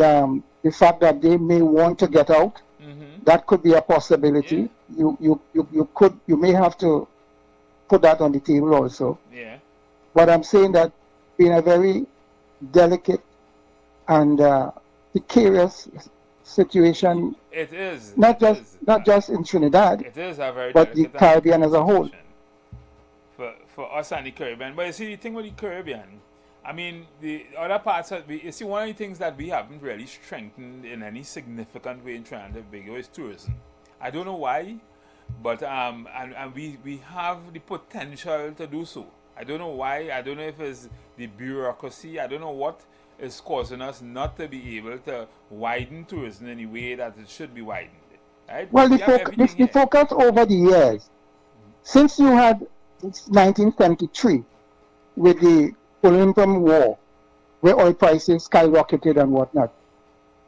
the fact that they may want to get out. That could be a possibility. Yeah. You may have to put that on the table also. Yeah. But I'm saying that in a very delicate and precarious situation. It is. Not just in Trinidad. It is a very but the Caribbean as a whole. For us and the Caribbean. But you see, the thing with the Caribbean, I mean, the other parts of you see, one of the things that we haven't really strengthened in any significant way in Trinidad and Tobago is tourism. I don't know why, but and we have the potential to do so. I don't know why. I don't know if it's the bureaucracy. I don't know what is causing us not to be able to widen tourism in the way that it should be widened. Right? Well, the focus over the years, since you had 1973 with the Olympian War, where oil prices skyrocketed and whatnot,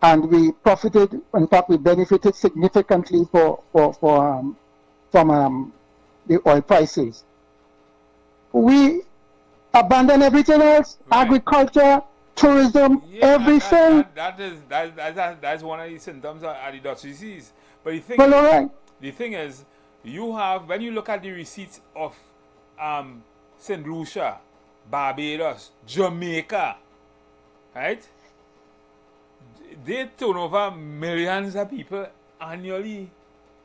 and we profited. In fact, we benefited significantly from the oil prices. We abandoned everything else: agriculture, tourism, everything. That's one of the symptoms of the Dutch disease. But the thing is, you have, when you look at the receipts of St. Lucia, Barbados, Jamaica, right? They turn over millions of people annually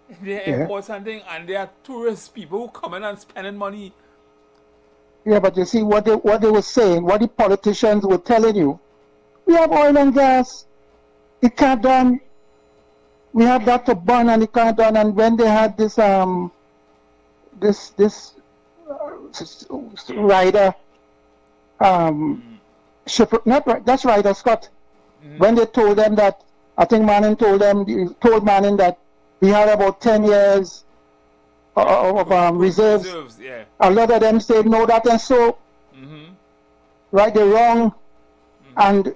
in their airports and things, and there are tourist people who come in and spending money. Yeah, but you see what they were saying, what the politicians were telling you. We have oil and gas. It can't done. We have that to burn and it can't done. And when they had this rider, that's Ryder Scott. When they told them that, I think Manning told Manning that we had about 10 years of reserves. Yeah. A lot of them said no, that and so. Right, they're wrong, and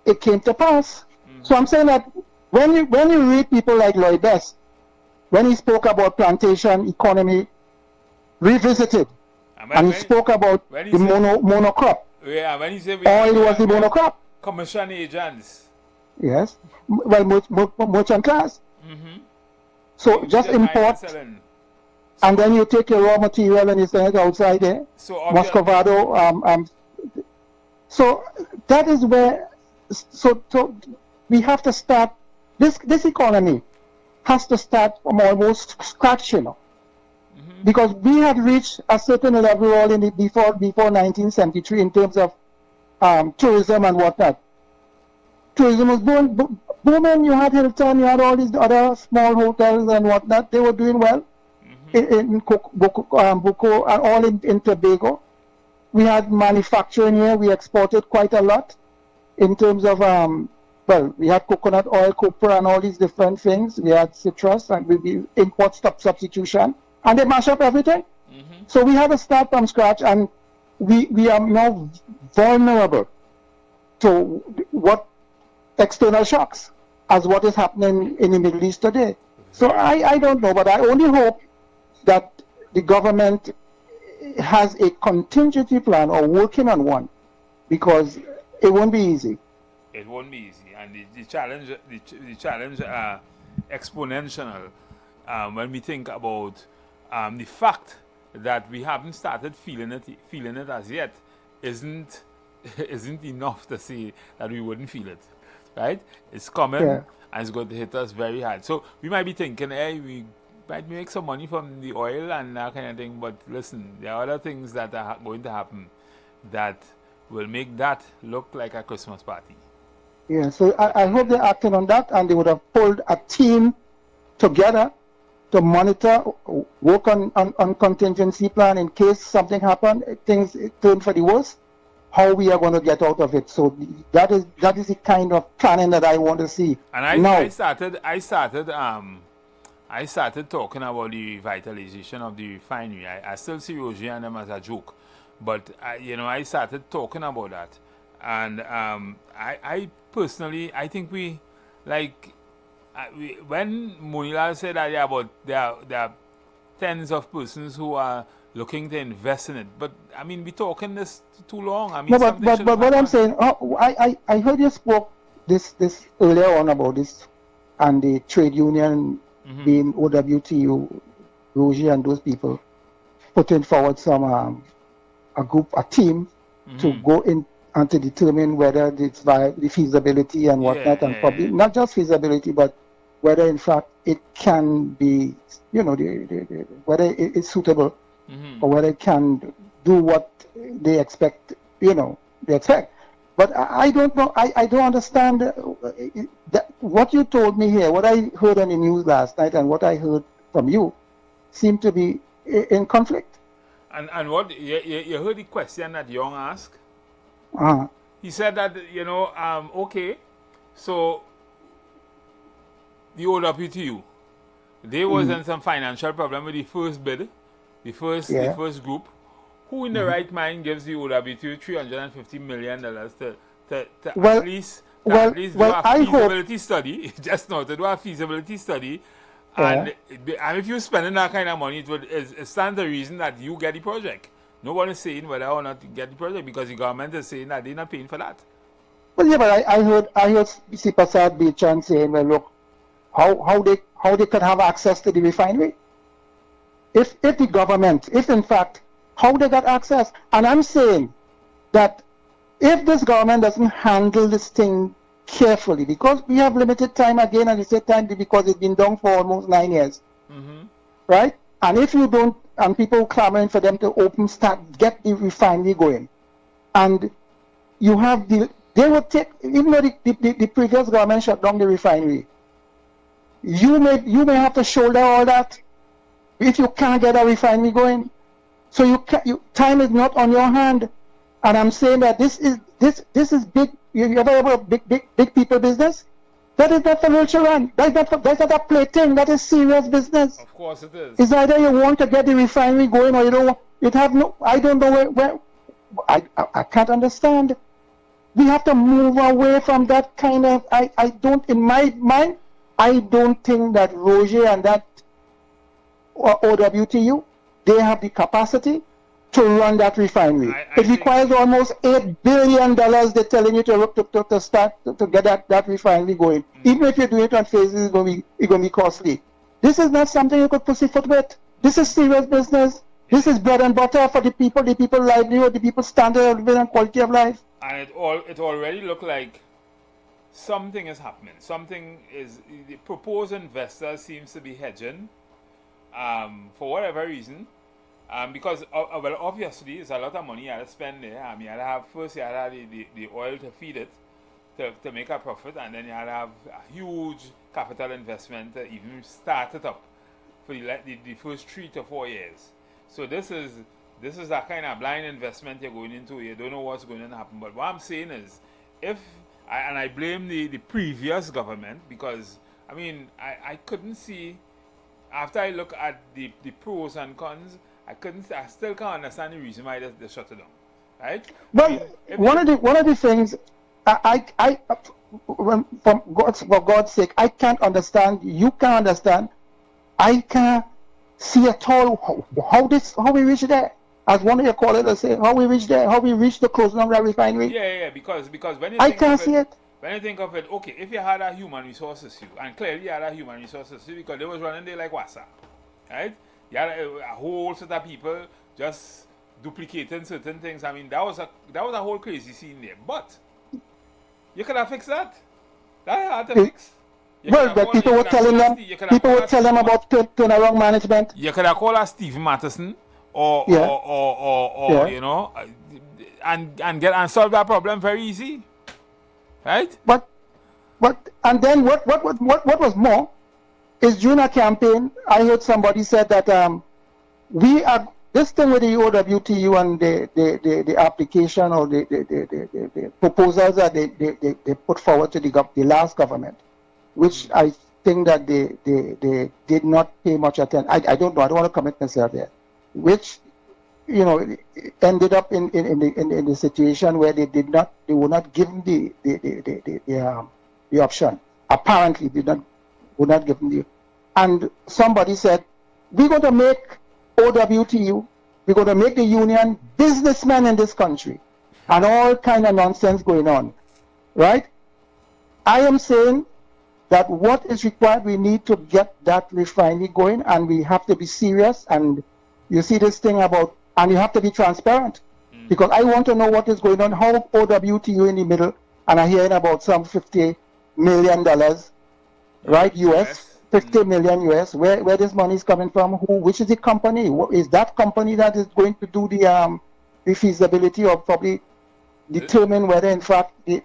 it came to pass. So I'm saying that when you read people like Lloyd Best, when he spoke about plantation economy revisited, and he spoke about the monocrop. Yeah, when he said oil was the monocrop. Commission agents. Yes, well, merchant class. So just import, and then you take your raw material and you send it outside there. So Moscovado. So that is where. So we have to start. This economy has to start from almost scratch, you know, because we had reached a certain level all in before 1973 in terms of tourism and whatnot. Tourism was booming. You had Hilton, you had all these other small hotels and whatnot. They were doing well in Buko and all in Tobago. We had manufacturing here. We exported quite a lot in terms of we had coconut oil, copra, and all these different things. We had citrus, and we import substitution, and they mash up everything. So we had to start from scratch, and we are now vulnerable to what external shocks as what is happening in the Middle East today. So I don't know, but I only hope that the government has a contingency plan or working on one, because it won't be easy. It won't be easy, and the challenge exponential when we think about the fact that we haven't started feeling it as yet isn't enough to say that we wouldn't feel it, right? It's coming, and it's going to hit us very hard. So we might be thinking, hey, we might make some money from the oil and that kind of thing, but listen, there are other things that are going to happen that will make that look like a Christmas party. Yeah, so I hope they're acting on that, and they would have pulled a team together to monitor, work on contingency plan in case something happened, things turn for the worst, how we are going to get out of it. So that is the kind of planning that I want to see. And I started talking about the revitalization of the refinery. I still see Roger and them as a joke, but I started talking about that, and I personally, I think when Munila said that there are tens of persons who are looking to invest in it, but I mean, we're talking this too long. I mean, no, but what I'm saying, I heard you spoke this earlier on about this, and the trade union being OWTU, Roger and those people putting forward a team to go in and to determine whether it's the feasibility and whatnot, and probably not just feasibility, but whether in fact it can be, whether it's suitable, or whether it can do what they expect, they expect. But I don't know, I don't understand what you told me here, what I heard on the news last night and what I heard from you seem to be in conflict. And what, you heard the question that Young asked? He said that, okay, so the OWTU, they was in some financial problem with the first bid, the first group. Who in the right mind gives the OWTU $350 million to at least do a feasibility study, just not to do a feasibility study, and if you're spending that kind of money, it stands the reason that you get the project. No one is saying whether or not to get the project, because the government is saying that they're not paying for that. Well, yeah, but I heard C. Prasad Bechan saying, well, look, how they could have access to the refinery. If the government, if in fact, how they got access. And I'm saying that if this government doesn't handle this thing carefully, because we have limited time again, and it's time because it's been down for almost 9 years, right? And if you don't, and people clamoring for them to get the refinery going, and you have they would take, even though the previous government shut down the refinery, you may have to shoulder all that, if you can't get a refinery going. So time is not on your hand. And I'm saying that this is big. You ever heard of big people business? That is not for Wilshire run. That's not a plaything. That is serious business. Of course it is. It's either you want to get the refinery going or you don't. I don't know where. I can't understand. We have to move away from that kind of. I don't, in my mind, I don't think that Roger and that OWTU, they have the capacity to run that refinery. It requires almost $8 billion. They're telling you to start to get that refinery going. Even if you do it on phases, it's going to be costly. This is not something you could pussyfoot with. This is serious business. This is bread and butter for the people's livelihood, the people's standard of living and quality of life. And it already looked like something is happening. Something is, the proposed investor seems to be hedging for whatever reason. Because well, obviously it's a lot of money you had to spend there. You had to have the oil to feed it to make a profit, and then you had to have a huge capital investment to even start it up for the first 3 to 4 years. So this is that kind of blind investment you're going into. You don't know what's going to happen. But what I'm saying is, I blame the previous government, because I mean I couldn't see, after I look at the pros and cons, I still can't understand the reason why they shut it down, right? Well, one of the things for God's sake, I can't understand. You can't understand. I can't see at all how we reached there. As one of your callers say, how we reached there, how we reached the closing of that refinery. Yeah, because when you I can't see it. When you think of it, okay, if you had a human resources issue, and clearly you had a human resources issue because they was running there like WhatsApp, right? You had a whole set of people just duplicating certain things. I mean, that was a whole crazy scene there. But you could have fixed that. That hard to fix. Well, but people were telling them about turnaround management. You could have called us Stephen Matheson or you know, and solve that problem very easy, right? But and then what was more is, during a campaign, I heard somebody said that we are this thing with the OWTU and the application or the proposals that they put forward to the last government, which I think that they did not pay much attention. I don't know. I don't want to commit myself there. Which, you know, ended up in the situation where they were not given the option. Apparently, were not given the. And somebody said, we're going to make OWTU, we're going to make the union businessmen in this country, and all kind of nonsense going on, right? I am saying that what is required, we need to get that refinery going, and we have to be serious. And you see this thing about, and you have to be transparent, because I want to know what is going on. How OWTU in the middle, and I'm hearing about some $50 million, right? US. 50 million US, where this money is coming from, which is the company? What is that company that is going to do the feasibility, or probably determine whether in fact the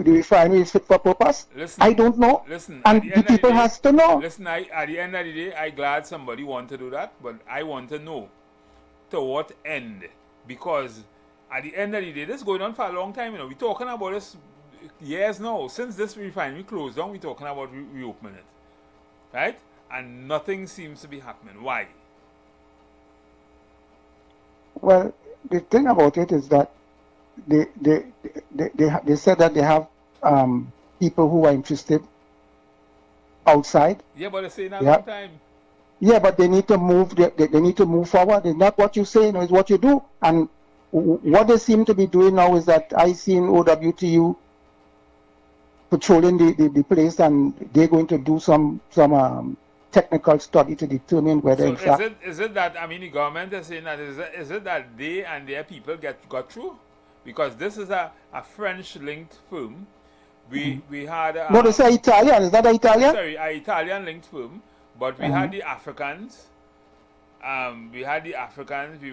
refinery is fit for purpose? I don't know. And the people has to know. Listen, at the end of the day, I'm glad somebody want to do that, but I want to know to what end, because at the end of the day, this is going on for a long time. You know, we're talking about this years now. Since this refinery closed down, we're talking about reopening it. Right? And nothing seems to be happening. Why? Well, the thing about it is that they said that they have people who are interested outside. Yeah, but they're saying that all the time. Yeah, but they need to move. They need to move forward. It's not what you say, it's what you do. And what they seem to be doing now is that I seen OWTU patrolling the place, and they're going to do some technical study to determine whether so in fact. Is it that, I mean, the government is saying that, is it that they and their people got through? Because this is a French-linked firm. We had no, they say Italian. Is that Italian? Sorry, an Italian-linked firm, but we had the Africans. We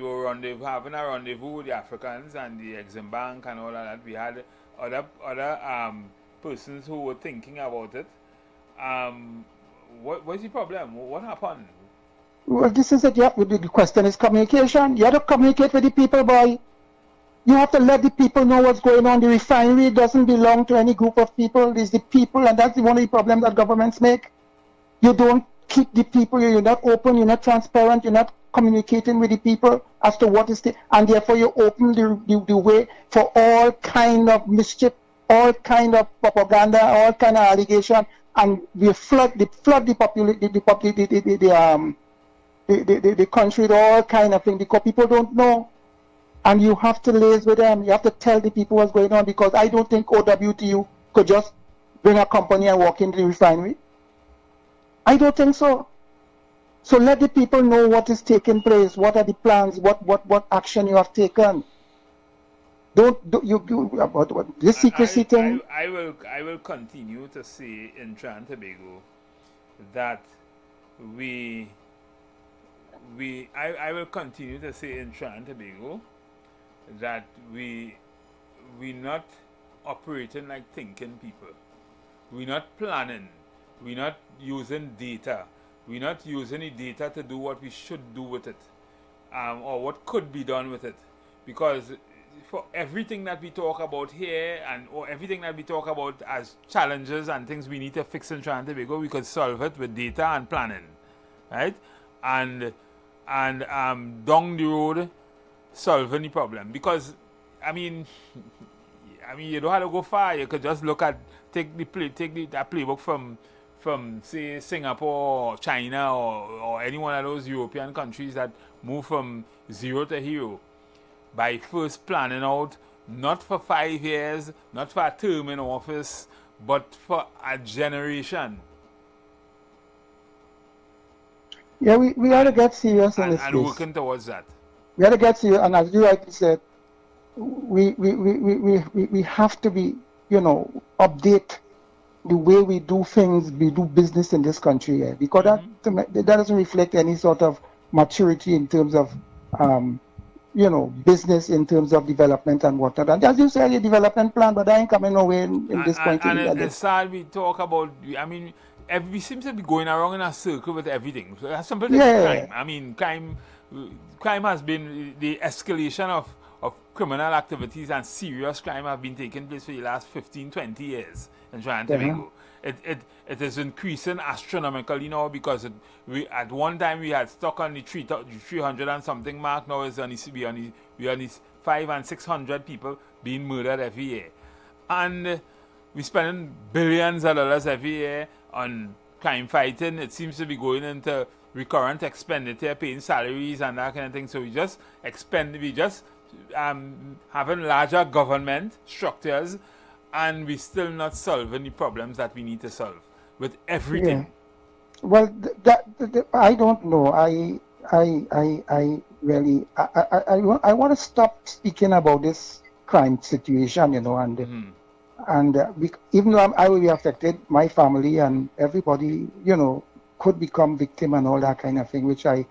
were having a rendezvous with the Africans and the Exim Bank and all of that. We had other persons who were thinking about it. What's the problem? What happened? Well, this is it. Yeah, the question is communication. You have to communicate with the people, boy. You have to let the people know what's going on. The refinery doesn't belong to any group of people. It's the people, and that's one of the problems that governments make. You don't keep the people. You're not open. You're not transparent. You're not communicating with the people as to what is the, and therefore you open the way for all kind of mischief, all kind of propaganda, all kind of allegation, and we flood the country with all kind of things because people don't know. And you have to liaise with them. You have to tell the people what's going on, because I don't think OWTU could just bring a company and walk into the refinery. I don't think so. So let the people know what is taking place, what are the plans, what action you have taken. Don't about this secrecy thing. I will continue to say in Trinidad and Tobago that I will continue to say in Trinidad and Tobago that we not operating like thinking people. We're not planning. We're not using data. We're not using the data to do what we should do with it, or what could be done with it. Because for everything that we talk about here, or everything that we talk about as challenges and things we need to fix in Trinidad and Tobago, we could solve it with data and planning, right? And down the road, solving the problem. Because I mean you don't have to go far. You could just take that playbook from say Singapore or China or any one of those European countries that move from zero to hero by first planning out, not for 5 years, not for a term in office, but for a generation. Yeah, we got to get serious in this and working towards that. We got to get serious, and as you rightly said, we have to be, update the way we do things, we do business in this country here, because that doesn't reflect any sort of maturity in terms of, business, in terms of development and whatnot. And as you say, a development plan, but I ain't coming nowhere in this point. And it's sad we talk about, we seem to be going around in a circle with everything. So that's something like crime. Crime has been, the escalation of criminal activities and serious crime have been taking place for the last 15-20 years in Trinidad and Tobago. It is increasing astronomically now, because at one time we had stuck on the 300 and something mark. Now it's we on the 500 and 600 people being murdered every year, and we're spending billions of dollars every year on crime fighting. It seems to be going into recurrent expenditure, paying salaries and that kind of thing. So we just having larger government structures, and we still not solving the problems that we need to solve with everything. Yeah. Well, I don't know. I really want to stop speaking about this crime situation, and even though I will be affected, my family and everybody, could become victim and all that kind of thing, which I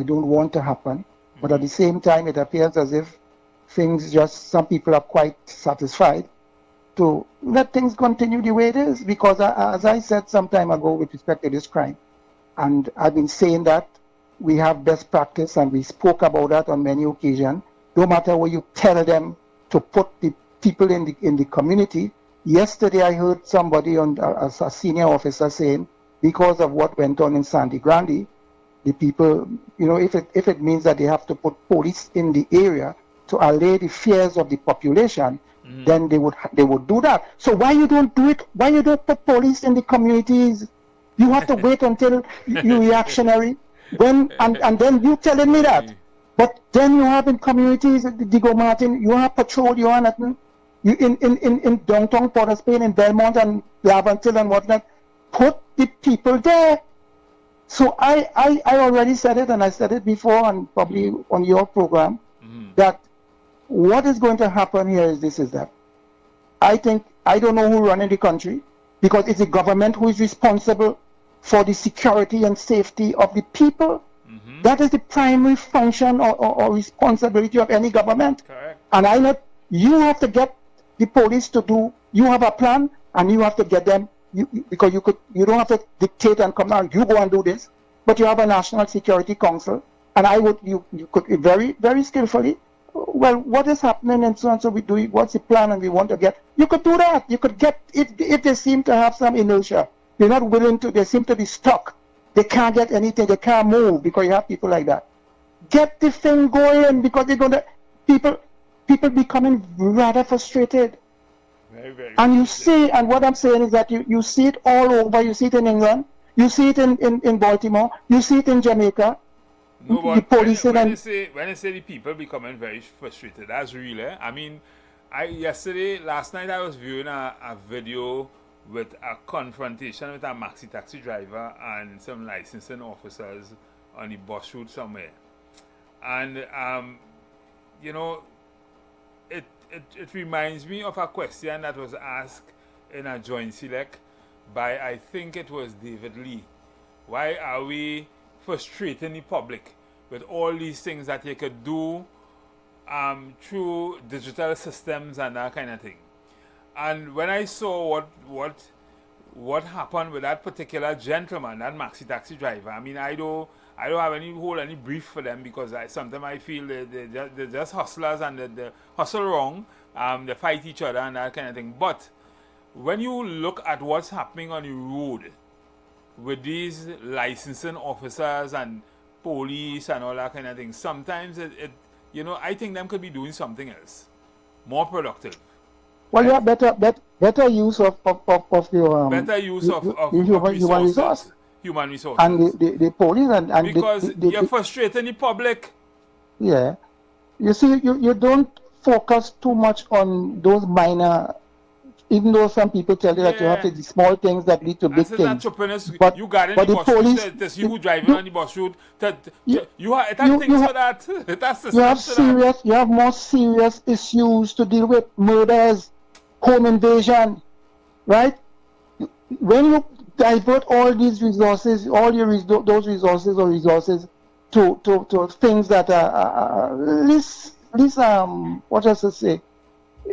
don't want to happen. But at the same time, it appears as if some people are quite satisfied to let things continue the way it is, because as I said some time ago with respect to this crime, and I've been saying that we have best practice, and we spoke about that on many occasions. No matter what you tell them to put the people in the community. Yesterday I heard somebody as a senior officer saying, because of what went on in Sandy Grande, the people, if it means that they have to put police in the area to allay the fears of the population, then they would do that. So why you don't do it? Why you don't put police in the communities? You have to wait until you're reactionary. And then you telling me that. But then you have in communities, Diego Martin, you have patrol, you have nothing. You in downtown Port of Spain, in Belmont and Lavantil and whatnot, put the people there. So I already said it, and I said it before, and probably on your program, that what is going to happen here is that I don't know who running the country, because it's the government who is responsible for the security and safety of the people. That is the primary function or responsibility of any government. Correct. And you have to get the police to do. You have a plan, and you have to get them. Because you don't have to dictate and come down. You go and do this. but you have a National Security Council, and you could very, very skillfully, well, what is happening and so on, so we do it, what's the plan and we want to get, you could do that. You could get, if they seem to have some inertia, they're not willing to, they seem to be stuck. They can't get anything, they can't move because you have people like that. Get the thing going because they're going to, people becoming rather frustrated. Very, very and you see, and what I'm saying is that you see it all over. You see it in England, you see it in Baltimore, you see it in Jamaica. No, the but police when you say the people becoming very frustrated, that's real. I mean, last night I was viewing a video with a confrontation with a maxi taxi driver and some licensing officers on the bus route somewhere. And, you know, it reminds me of a question that was asked in a joint select by, I think it was David Lee. Why are we frustrating the public with all these things that you could do through digital systems and that kind of thing? And when I saw what happened with that particular gentleman, that maxi taxi driver, I mean, I don't have any brief for them because sometimes I feel they're just hustlers and they hustle wrong, they fight each other and that kind of thing. But when you look at what's happening on the road with these licensing officers and police and all that kind of thing, sometimes I think them could be doing something else, more productive. Well, yeah, better use of your better use of human resource. Human resources. And the police and because you're frustrating the public. Yeah. You see, you don't focus too much on those minor, even though some people tell you that you have to do small things that lead to big things. But you got in the bus route, to see who driving on the bus route. You have things for that. You have more serious issues to deal with, murders, home invasion, right? When you divert all these resources, those resources to things that are least what does it say?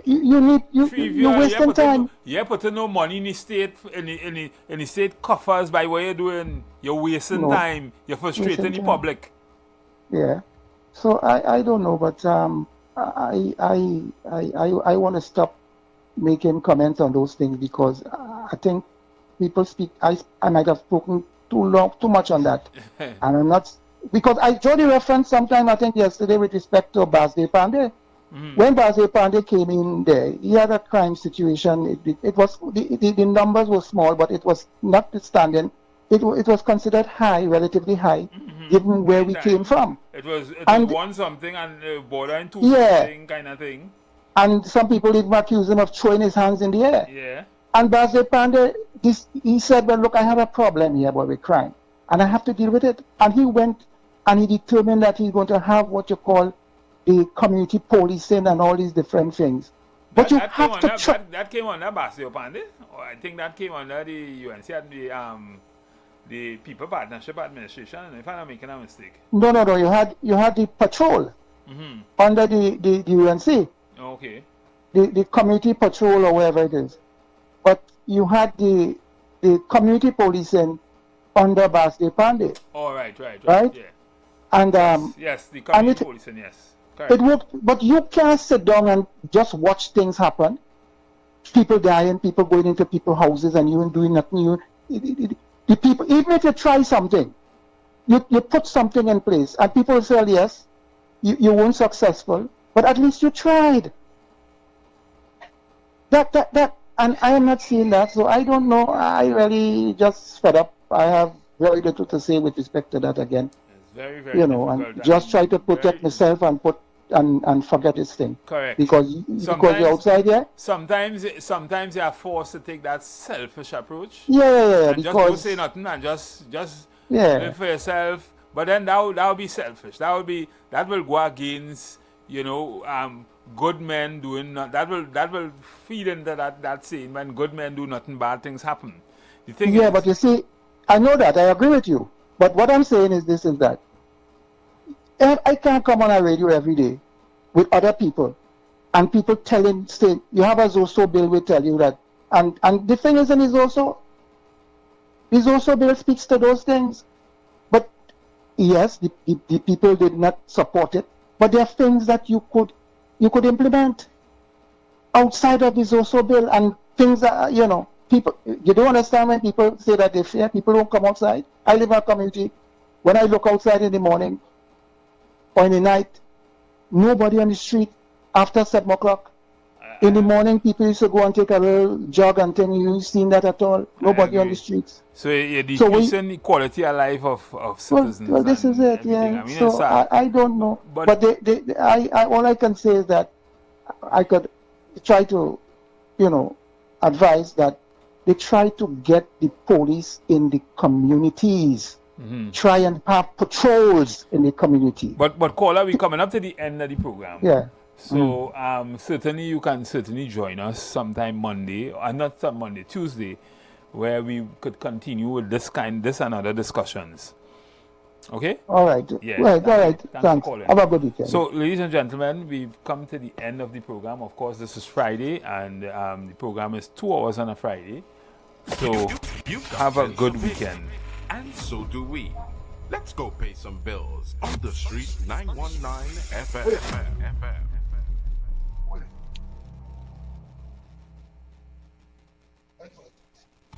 You're wasting time. You're putting no money in the state in the state coffers by what you're doing. You're wasting time. You're frustrating the public. Yeah. So I don't know, but I want to stop making comments on those things because I think people speak. I might have spoken too much on that, and I'm not, because I drew the reference sometime, I think yesterday, with respect to Basde Pandey. When Basde Pandey came in there, he had a crime situation. It was the numbers were small, but it was notwithstanding. It was considered high, relatively high, given where we came from. It was one something and bordering two something kind of thing. And some people even accused him of throwing his hands in the air. Yeah. And Basde Pandey, he said, well, look, I have a problem here with crime, and I have to deal with it. And he went and he determined that he's going to have what you call the community policing and all these different things. But you have to that came under Basde Pandey? Or I think that came under the UNC and the People Partnership Administration, if I'm not making a mistake. No. You had the patrol under the UNC. Okay. The community patrol or whatever it is. But you had the community policing under Basde Pandey. Oh, right. Yeah. And yes, the community policing, yes. Correct. It worked, but you can't sit down and just watch things happen. People dying, people going into people's houses, and you doing nothing. The people, even if you try something, you put something in place, and people say, well, yes, you weren't successful, but at least you tried. That, and I am not seeing that, so I don't know. I really just fed up. I have very little to say with respect to that again. It's very, very and just try to protect myself and forget this thing. Correct. Because you're outside there. Sometimes you are forced to take that selfish approach. Yeah. And just don't say nothing and just live for yourself. But then that would be selfish. That will go against good men doing that will feed into that saying, when good men do nothing, bad things happen. The thing is, but you see, I know that, I agree with you. But what I'm saying is that I can't come on a radio every day with other people and people saying, you have a Zoso bill, will tell you that. And the thing is, his Zoso bill speaks to those things. But yes, the people did not support it, but there are things that you could implement outside of the Zoso bill, and things that, you know, people, you don't understand when people say that they fear, people don't come outside. I live in a community, when I look outside in the morning or in the night, nobody on the street after 7 o'clock. In the morning, people used to go and take a little jog and thing. You seen that at all? Nobody on the streets. So you're decreasing the quality of life of citizens. Well, this is it, yeah. I mean, so I don't know. But all I can say is that I could try to, you know, advise that they try to get the police in the communities. Try and have patrols in the community. But caller, we're coming up to the end of the program. Yeah. So certainly you can join us sometime Monday, or not some Monday, Tuesday, where we could continue with this and other discussions. Okay? All right. Yeah. Right, all right. Thanks. For calling. Have a good weekend. So, ladies and gentlemen, we've come to the end of the program. Of course, this is Friday, and the program is 2 hours on a Friday. So, have a good weekend. And so do we. Let's go pay some bills on the street 919 FM.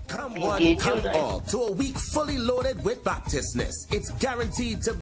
Come one, come all to a week fully loaded with Baptistness. It's guaranteed to